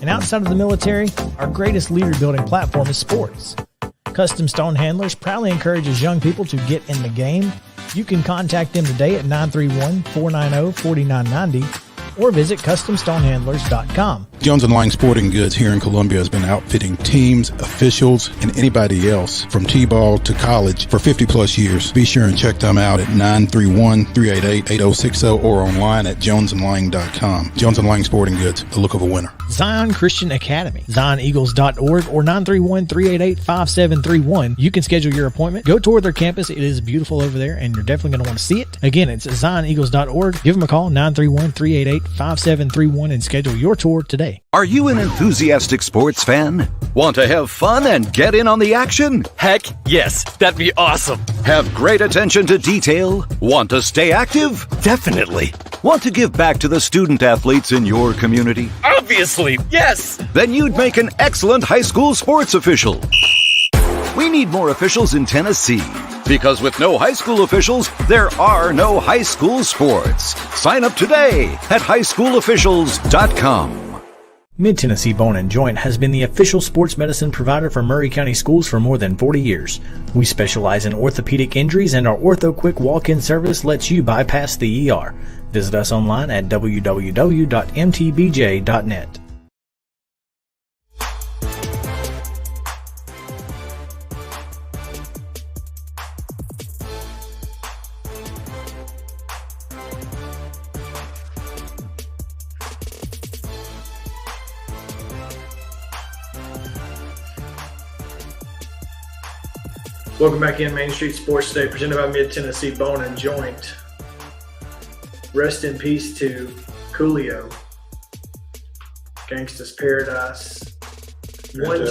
And outside of the military, our greatest leader building platform is sports. Custom Stone Handlers proudly encourages young people to get in the game. You can contact them today at 931-490-4990 or visit CustomStonehandlers.com. Jones & Lang Sporting Goods here in Columbia has been outfitting teams, officials, and anybody else from T-ball to college for 50-plus years. Be sure and check them out at 931-388-8060 or online at jonesandlang.com. Jones & Lang Sporting Goods, the look of a winner. Zion Christian Academy, ZionEagles.org or 931-388-5731. You can schedule your appointment. Go tour their campus. It is beautiful over there, and you're definitely going to want to see it. Again, it's ZionEagles.org. Give them a call, 931-388-5731, and schedule your tour today. Are you an enthusiastic sports fan? Want to have fun and get in on the action? Heck, yes. That'd be awesome. Have great attention to detail? Want to stay active? Definitely. Want to give back to the student athletes in your community? Obviously, yes. Then you'd make an excellent high school sports official. We need more officials in Tennessee. Because with no high school officials, there are no high school sports. Sign up today at highschoolofficials.com. Mid-Tennessee Bone and Joint has been the official sports medicine provider for Murray County Schools for more than 40 years. We specialize in orthopedic injuries, and our Ortho Quick walk-in service lets you bypass the ER. Visit us online at www.mtbj.net. Welcome back in Main Street Sports Today, presented by Mid-Tennessee Bone and Joint. Rest in peace to Coolio. Gangsta's Paradise. 1,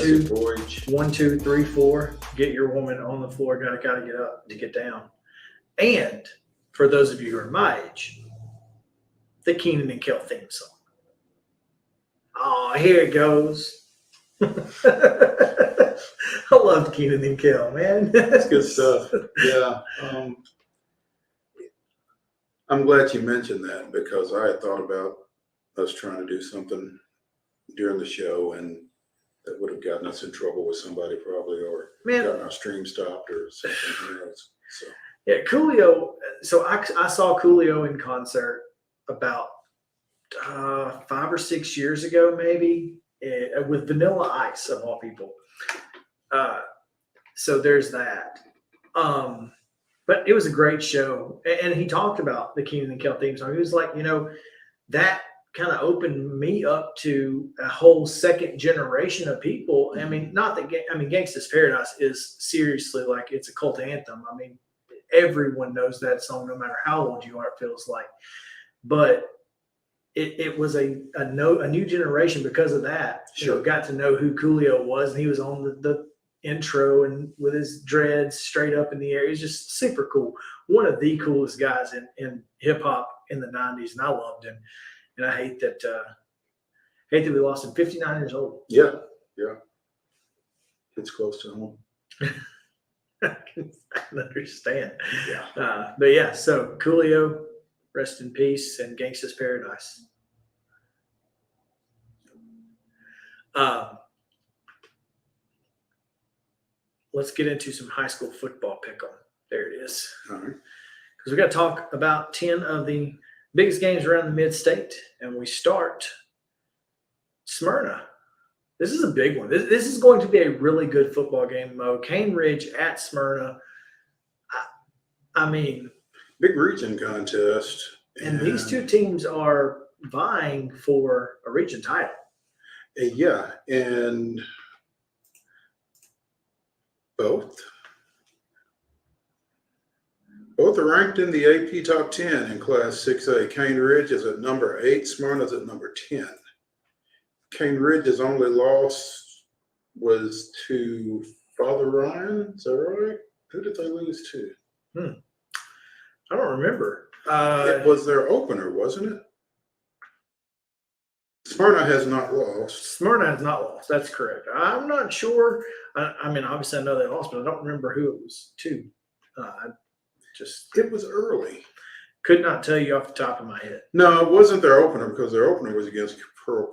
2, 3, 4. Get your woman on the floor. Gotta get up to get down. And for those of you who are my age, the Keenan and Kel theme song. Oh, here it goes. I love Keenan and Kel, man. That's good stuff. Yeah. I'm glad you mentioned that, because I had thought about us trying to do something during the show, and that would have gotten us in trouble with somebody probably, or gotten our stream stopped or something else. So. Yeah, Coolio. So I saw Coolio in concert about 5 or 6 years ago, maybe, with Vanilla Ice, of all people. So there's that. But it was a great show. And he talked about the Keenan and Kel theme song. He was like, that kind of opened me up to a whole second generation of people. I mean, Gangsta's Paradise is seriously like, it's a cult anthem. I mean, everyone knows that song, no matter how old you are, it feels like. But it was a new generation because of that. Sure. Got to know who Coolio was, and he was on the intro and with his dreads straight up in the air. He's just super cool. One of the coolest guys in hip hop in the 90s, and I loved him. And I hate that we lost him. 59 years old. Yeah. It's close to home. I can understand. Yeah. But yeah, so Coolio, rest in peace, and Gangsta's Paradise. Let's get into some high school football pick'em. There it is. All right. Because we got to talk about 10 of the biggest games around the mid-state, and we start Smyrna. This is a big one. This is going to be a really good football game, Mo. Cane Ridge at Smyrna. I mean, big region contest. And these two teams are vying for a region title. Yeah, and both are ranked in the AP top 10 in Class 6A. Cane Ridge is at number 8. Smyrna's at number 10. Cane Ridge's only loss was to Father Ryan. Is that right? Who did they lose to? I don't remember. It was their opener, wasn't it? Smyrna has not lost. Smyrna has not lost. That's correct. I'm not sure. I mean, obviously I know they lost, but I don't remember who it was to. It was early. Could not tell you off the top of my head. No, it wasn't their opener because their opener was against Pearl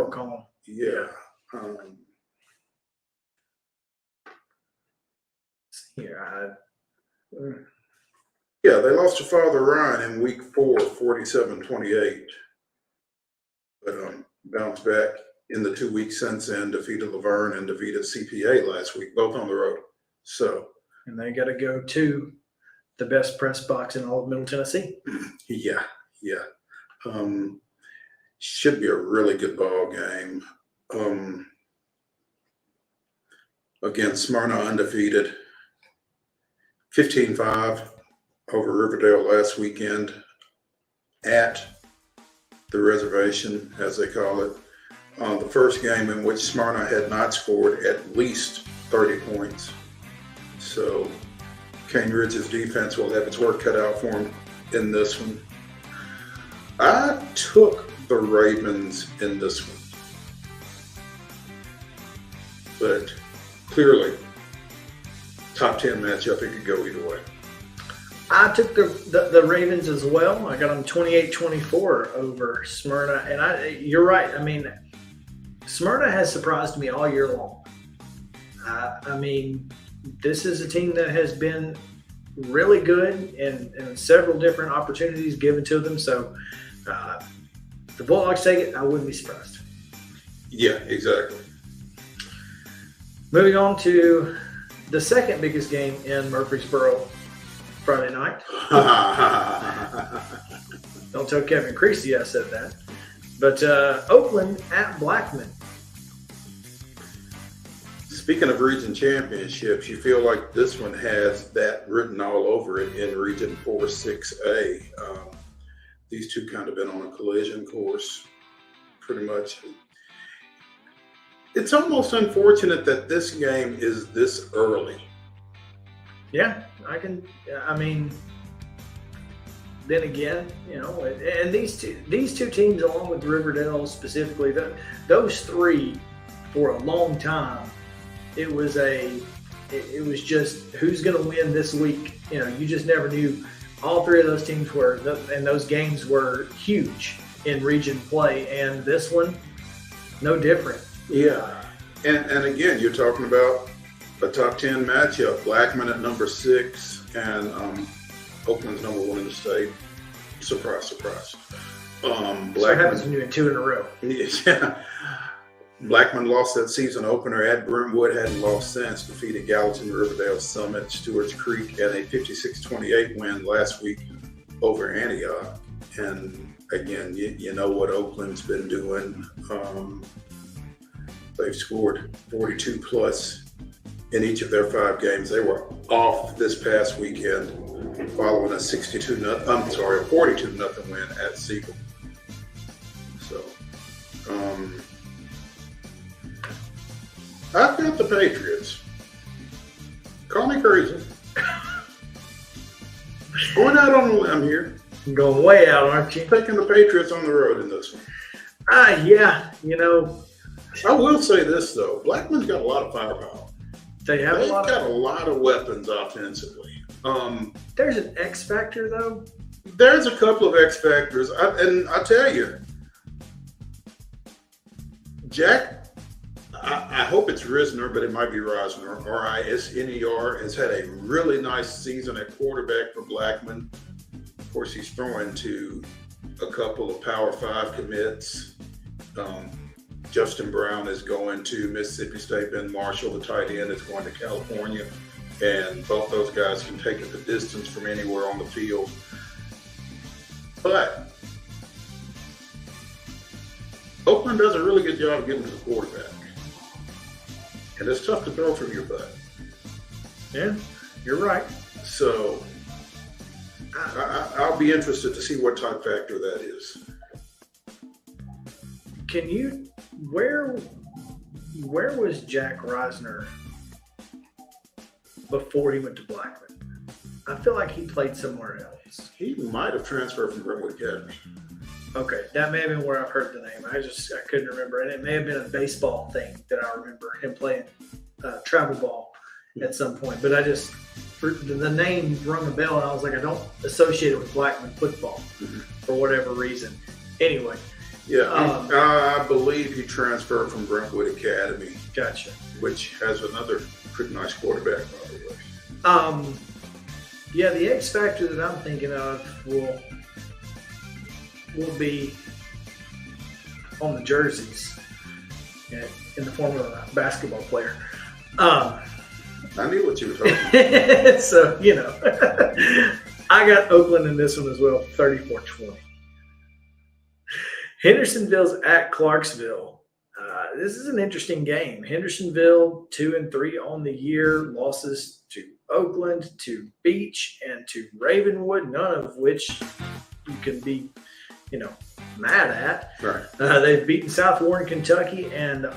Calm. Yeah. Yeah, they lost to Father Ryan in week 4, 47-28. But bounced back in the 2 weeks since then, defeated Laverne and defeated CPA last week, both on the road. And they got to go to the best press box in all of Middle Tennessee. Yeah. Should be a really good ball game. Again, Smyrna undefeated, 15-5 over Riverdale last weekend at the reservation, as they call it. The first game in which Smyrna had not scored at least 30 points. So Cane Ridge's defense will have its work cut out for him in this one. I took the Ravens in this one. But clearly, top 10 matchup, it could go either way. I took the Ravens as well. I got them 28-24 over Smyrna. And you're right. I mean, Smyrna has surprised me all year long. I mean, this is a team that has been really good and several different opportunities given to them. So if the Bulldogs take it, I wouldn't be surprised. Yeah, exactly. Moving on to the second biggest game in Murfreesboro Friday night. Don't tell Kevin Creasy I said that. But Oakland at Blackman. Speaking of region championships, you feel like this one has that written all over it in Region 4-6A. These two kind of been on a collision course, pretty much. It's almost unfortunate that this game is this early. Yeah, I mean, then again, you know, and these two teams, along with Riverdale specifically, those three for a long time, it was just who's going to win this week. You know, you just never knew. All three of those teams were, and those games were huge in region play, and this one, no different. Yeah, and again, you're talking about a top 10 matchup. Blackman at number 6 and Oakland's number 1 in the state. Surprise, surprise. So what happens when you win 2 in a row? Yeah. Blackman lost that season opener at Brentwood, hadn't lost since, defeated Gallatin, Riverdale, Summit, Stewart's Creek, and a 56-28 win last week over Antioch. And again, you know what Oakland's been doing. They've scored 42 plus in each of their 5 games. They were off this past weekend following a 42-0 win at Siegel. So, I've got the Patriots. Call me crazy. Going out on a limb here. Going way out, aren't you? Taking the Patriots on the road in this one. Yeah, you know. I will say this, though. Blackman's got a lot of firepower. They've got a lot of weapons offensively. There's an X factor though. There's a couple of X factors, and I tell you, Jack. I hope it's Risner, but it might be Risner. Risner has had a really nice season at quarterback for Blackman. Of course, he's throwing to a couple of Power 5 commits. Justin Brown is going to Mississippi State. Ben Marshall, the tight end, is going to California. And both those guys can take it the distance from anywhere on the field. But Oakland does a really good job of getting to the quarterback. And it's tough to throw from your butt. Yeah, you're right. So I'll be interested to see what type factor that is. Can you, where was Jack Risner before he went to Blackman? I feel like he played somewhere else. He might have transferred from Brentwood Academy. Okay, that may have been where I've heard the name. I couldn't remember. And it may have been a baseball thing that I remember him playing travel ball at some point. But the name rung a bell, and I was like, I don't associate it with Blackman football for whatever reason. Anyway. Yeah, I believe he transferred from Brentwood Academy. Gotcha. Which has another pretty nice quarterback, by the way. Yeah, the X factor that I'm thinking of will be on the jerseys in the form of a basketball player. I knew what you were talking about. So, I got Oakland in this one as well, 34-20. Hendersonville's at Clarksville. This is an interesting game. Hendersonville 2-3 on the year, losses to Oakland, to Beach, and to Ravenwood, none of which you can be mad at. Right. They've beaten South Warren, Kentucky, and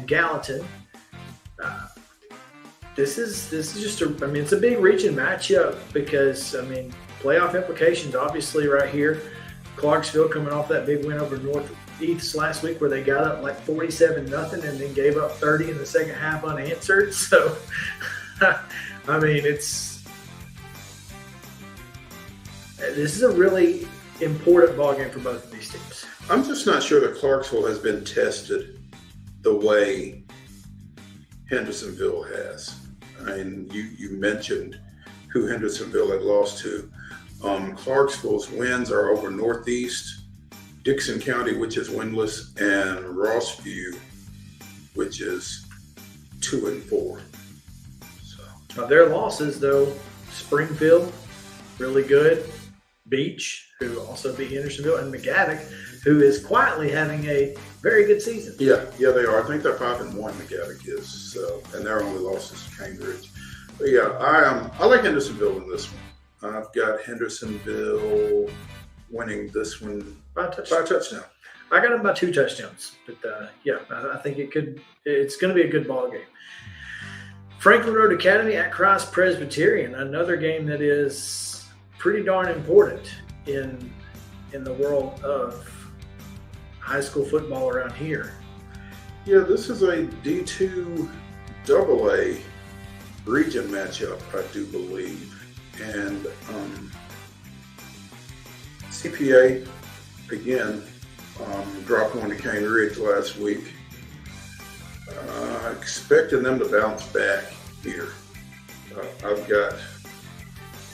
Gallatin. This is just it's a big reaching matchup because playoff implications obviously right here. Clarksville coming off that big win over Northeast last week where they got up like 47-0 and then gave up 30 in the second half unanswered. So this is a really important ballgame for both of these teams. I'm just not sure that Clarksville has been tested the way Hendersonville has. You mentioned who Hendersonville had lost to. Clarksville's wins are over Northeast, Dixon County, which is winless, and Rossview, which is 2-4. So their losses, though, Springfield, really good. Beach, who also beat Hendersonville, and McGattock, who is quietly having a very good season. Yeah, they are. I think they're 5-1. McGattock is, and their only loss is to Cambridge. But yeah, I like Hendersonville in this one. I've got Hendersonville winning this one by a touchdown. I got them by 2 touchdowns, but I think it's going to be a good ball game. Franklin Road Academy at Christ Presbyterian, another game that is pretty darn important in the world of high school football around here. Yeah, this is a D2 AA region matchup, I do believe. And CPA, again, dropped one to Cane Ridge last week. Expecting them to bounce back here. I've got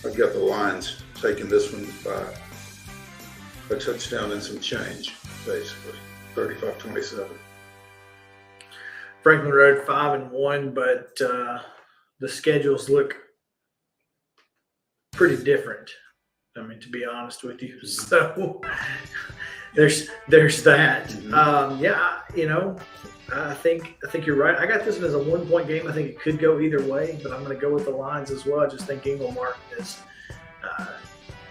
the Lions taking this one by a touchdown and some change, basically, 35-27. Franklin Road 5-1, but the schedules look pretty different. To be honest with you. So there's that. Mm-hmm. I think you're right. I got this one as a 1-point game. I think it could go either way, but I'm going to go with the Lions as well. I just think Ingle Martin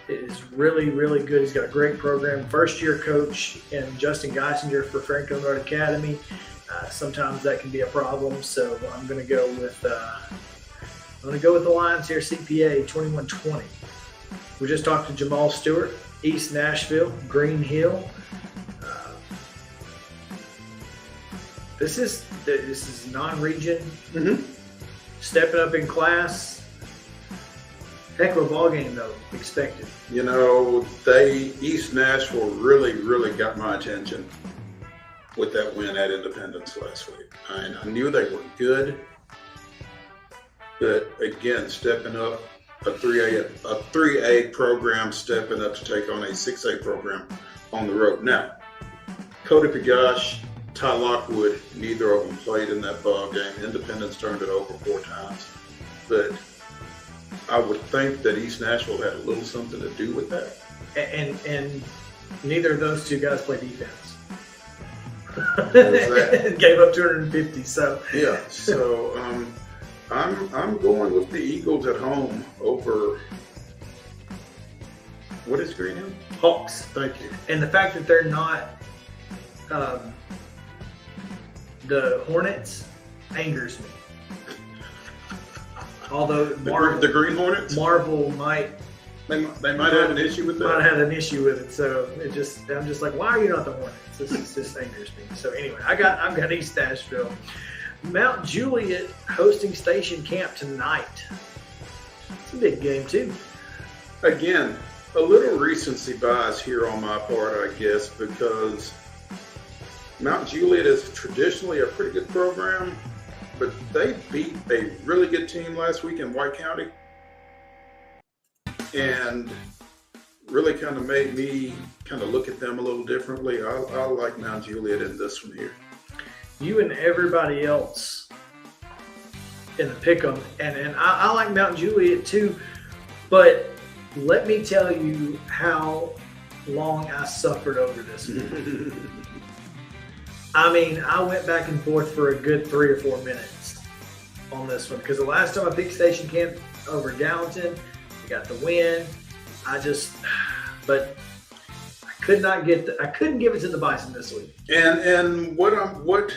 is really, really good. He's got a great program. First-year coach and Justin Geisinger for Franklin Road Academy. Sometimes that can be a problem, so I'm going to go with the Lions here. CPA 21-20. We just talked to Jamal Stewart, East Nashville, Green Hill. This is non-region. Mm-hmm. stepping up in class. Heck of a ball game, though, expected. You know, East Nashville really got my attention with that win at Independence last week. I knew they were good, but again, stepping up, a 3A program stepping up to take on a 6A program on the road. Now, Cody Pagash, Ty Lockwood, neither of them played in that ball game. Independence turned it over 4 times, but I would think that East Nashville had a little something to do with that. And neither of those two guys play defense. Gave up 250. So yeah. So I'm going with the Eagles at home over. What is Greenhill? Hawks. Thank you. And the fact that they're not the Hornets angers me. Although the Green Hornets, Marvel might they might have an issue with that. Might have an issue with it. So I'm just like, why are you not the Hornets? This angers me. So anyway, I've got East Nashville. Mount Juliet hosting Station Camp tonight. It's a big game too. Again, a little recency bias here on my part, I guess, because Mount Juliet is traditionally a pretty good program, but they beat a really good team last week in White County and really kind of made me kind of look at them a little differently. I like Mount Juliet in this one here. You and everybody else in the pick'em, and I like Mount Juliet too, but let me tell you how long I suffered over this one. I mean, I went back and forth for a good 3 or 4 minutes on this one because the last time I picked Station Camp over Gallatin, we got the win. But I couldn't give it to the Bison this week. And what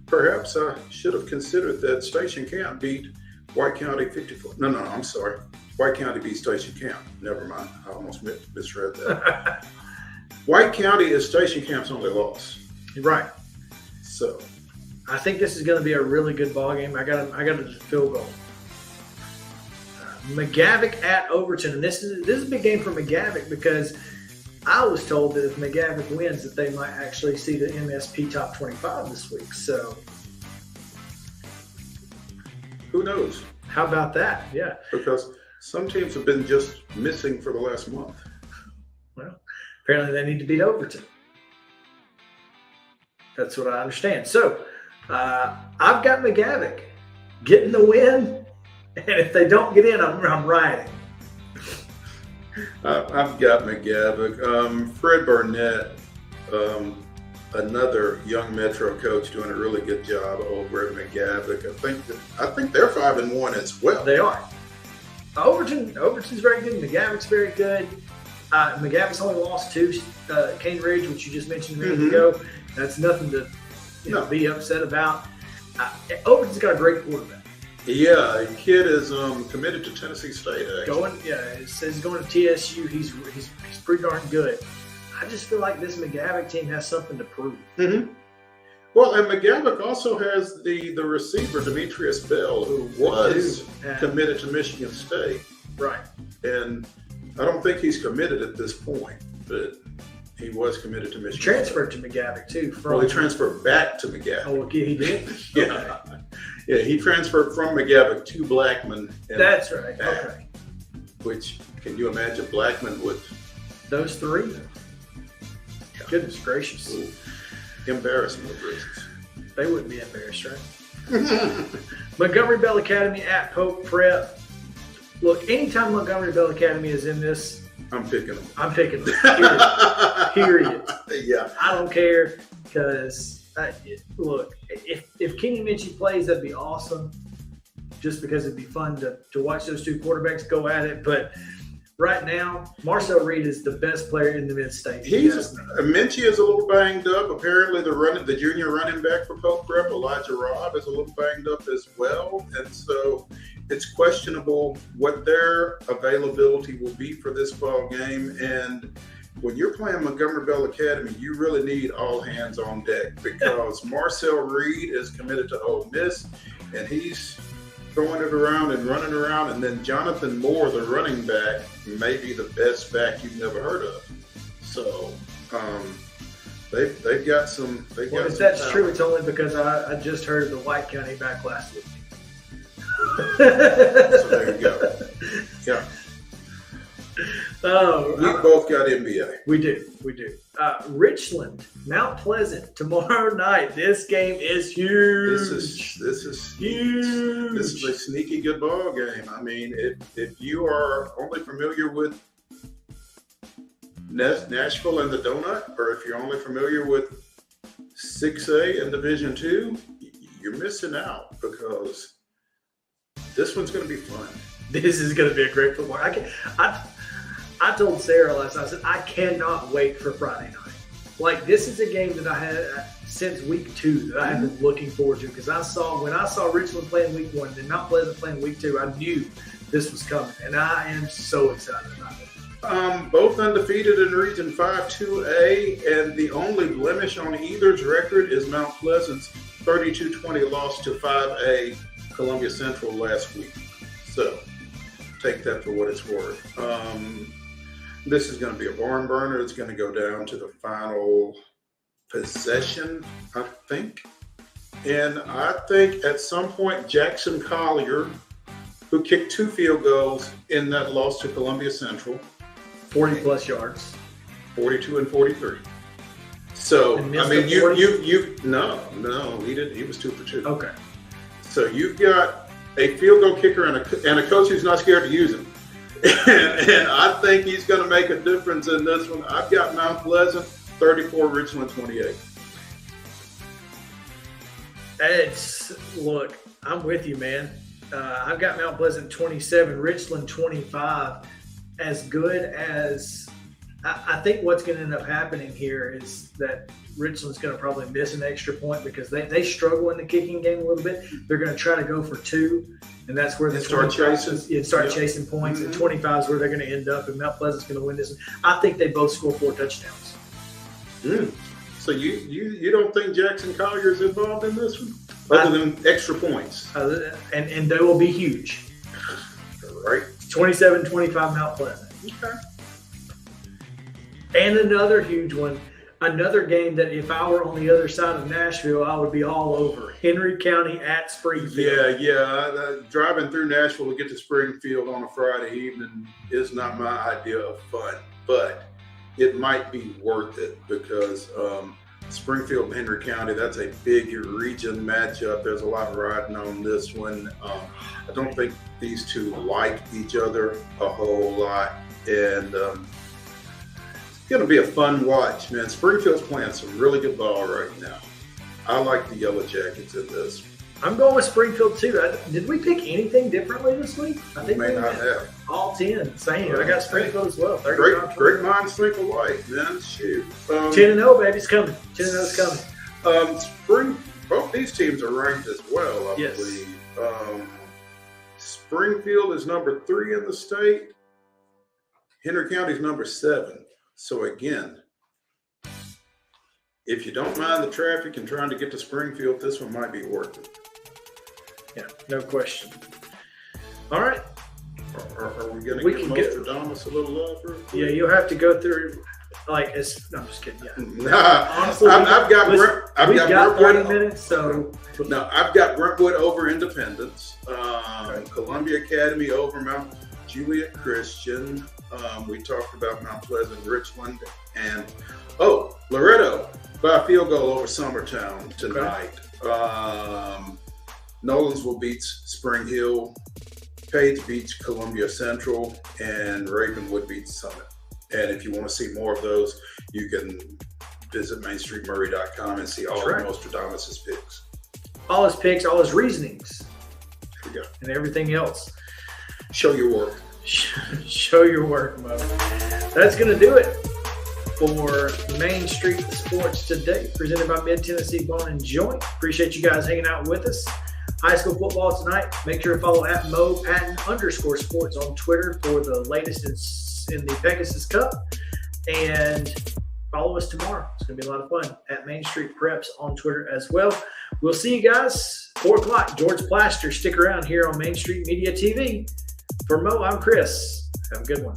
perhaps I should have considered that Station Camp beat White County 54. No, I'm sorry. White County beat Station Camp. Never mind. I almost misread that. White County is Station Camp's only loss. Right. So I think this is going to be a really good ball game. I got a field goal. McGavock at Overton, and this is a big game for McGavock because I was told that if McGavock wins, that they might actually see the MSP top 25 this week. So who knows? How about that? Yeah. Because some teams have been just missing for the last month. Well, apparently they need to beat Overton. That's what I understand. So I've got McGavock getting the win, and if they don't get in, I'm riding. I've got McGavock. Fred Burnett, another young Metro coach, doing a really good job over at McGavock. I think they're 5-1 as well. They are. Overton's very good. McGavock's very good. McGavock's only lost 2. Cane Ridge, which you just mentioned a minute ago. That's nothing to be upset about. Overton's got a great quarterback. Yeah, the kid is committed to Tennessee State. Actually. It says he's going to TSU. He's pretty darn good. I just feel like this McGavock team has something to prove. Mm-hmm. Well, and McGavock also has the receiver, Demetrius Bell, who was committed to Michigan State. Right. And I don't think he's committed at this point, but he was committed to Michigan. He transferred to McGavock, too. Well, he transferred back to McGavock. Oh, okay, he did? Yeah. Yeah, he transferred from McGavock to Blackman. That's right. Okay. Which, can you imagine Blackman with those 3? Yeah. Goodness gracious. Ooh. Embarrassment of riches. They wouldn't be embarrassed, right? Montgomery Bell Academy at Pope Prep. Look, anytime Montgomery Bell Academy is in this, I'm picking them. I'm picking them. Period. Yeah. I don't care because, look, if Kenny Minchie plays, that'd be awesome. Just because it'd be fun to watch those 2 quarterbacks go at it. But right now, Marcel Reed is the best player in the mid-state. Minchie is a little banged up. Apparently, the junior running back for Pope Prep, Elijah Robb, is a little banged up as well. And so it's questionable what their availability will be for this ball game. And when you're playing Montgomery Bell Academy, you really need all hands on deck because Marcel Reed is committed to Ole Miss, and he's throwing it around and running around. And then Jonathan Moore, the running back, may be the best back you've never heard of. So they've got some. Well, if that's true, it's only because I just heard of the White County back last week. So there you go. Yeah. Oh, we both got NBA. We do. Richland, Mount Pleasant tomorrow night. This game is huge. This is huge. This is a sneaky good ball game. I mean, if you are only familiar with Nashville and the Donut, or if you're only familiar with 6A and Division II, you're missing out because this one's going to be fun. This is going to be a great football. I told Sarah last night, I said, I cannot wait for Friday night. Like, this is a game that I had since week 2 that I have been looking forward to, because when I saw Richland playing week 1 and Mount Pleasant playing week 2, I knew this was coming, and I am so excited about it. Both undefeated in Region 5 2A, and the only blemish on either's record is Mount Pleasant's 32-20 loss to 5A Columbia Central last week. So take that for what it's worth. This is going to be a barn burner. It's going to go down to the final possession, I think. And I think at some point, Jackson Collier, who kicked 2 field goals in that loss to Columbia Central, 40-plus yards. 42 and 43. So, I mean, no, he didn't. He was 2 for 2. Okay. So you've got a field goal kicker and a coach who's not scared to use him. And I think he's going to make a difference in this one. I've got Mount Pleasant 34, Richland 28. Look, I'm with you, man. I've got Mount Pleasant 27, Richland 25. As good as I think what's going to end up happening here is that Richland's going to probably miss an extra point because they struggle in the kicking game a little bit. They're going to try to go for 2, and that's where they start chasing points. And 25 is where they're going to end up, and Mount Pleasant's going to win this. I think they both score 4 touchdowns. So you don't think Jackson Collier's involved in this one, other than extra points? And they will be huge. Right. 27-25 Mount Pleasant. Okay. And another huge one, another game that if I were on the other side of Nashville, I would be all over. Henry County at Springfield. Yeah. Driving through Nashville to get to Springfield on a Friday evening is not my idea of fun, but it might be worth it because Springfield and Henry County, that's a big region matchup. There's a lot riding on this one. I don't think these two like each other a whole lot, and it's going to be a fun watch, man. Springfield's playing some really good ball right now. I like the Yellow Jackets in this. I'm going with Springfield too. Did we pick anything differently this week? I think we may not have. All 10. Same. I got Springfield as well. Great minds think alike, man. Shoot. 10-0, baby. It's coming. 10-0 is coming. Both these teams are ranked as well, I believe. Springfield is number 3 in the state. Henry County is number 7. So again, if you don't mind the traffic and trying to get to Springfield, this one might be worth it. Yeah, no question. All right. Are we going to give Nostradamus a little love? Yeah, you'll have to go through, no, I'm just kidding. Yeah. Honestly, I've got 30 minutes, so. No, I've got Brentwood over Independence, Columbia Academy over Mount Juliet Christian. We talked about Mount Pleasant, Richland, and Loretto by a field goal over Summertown tonight. Okay. Nolensville beats Spring Hill, Page beats Columbia Central, and Ravenwood beats Summit. And if you want to see more of those, you can visit MainStreetMurray.com and see all of Nostradamus' picks. All his picks, all his reasonings. There we go. And everything else. Show your work. Show your work, Mo. That's going to do it for Main Street Sports today, presented by Mid-Tennessee Bone and Joint. Appreciate you guys hanging out with us. High school football tonight. Make sure to follow at @MoPatton_sports on Twitter for the latest in the Pegasus Cup. And follow us tomorrow. It's going to be a lot of fun at Main Street Preps on Twitter as well. We'll see you guys 4 o'clock. George Plaster, stick around here on Main Street Media TV. For Mo, I'm Chris. Have a good one.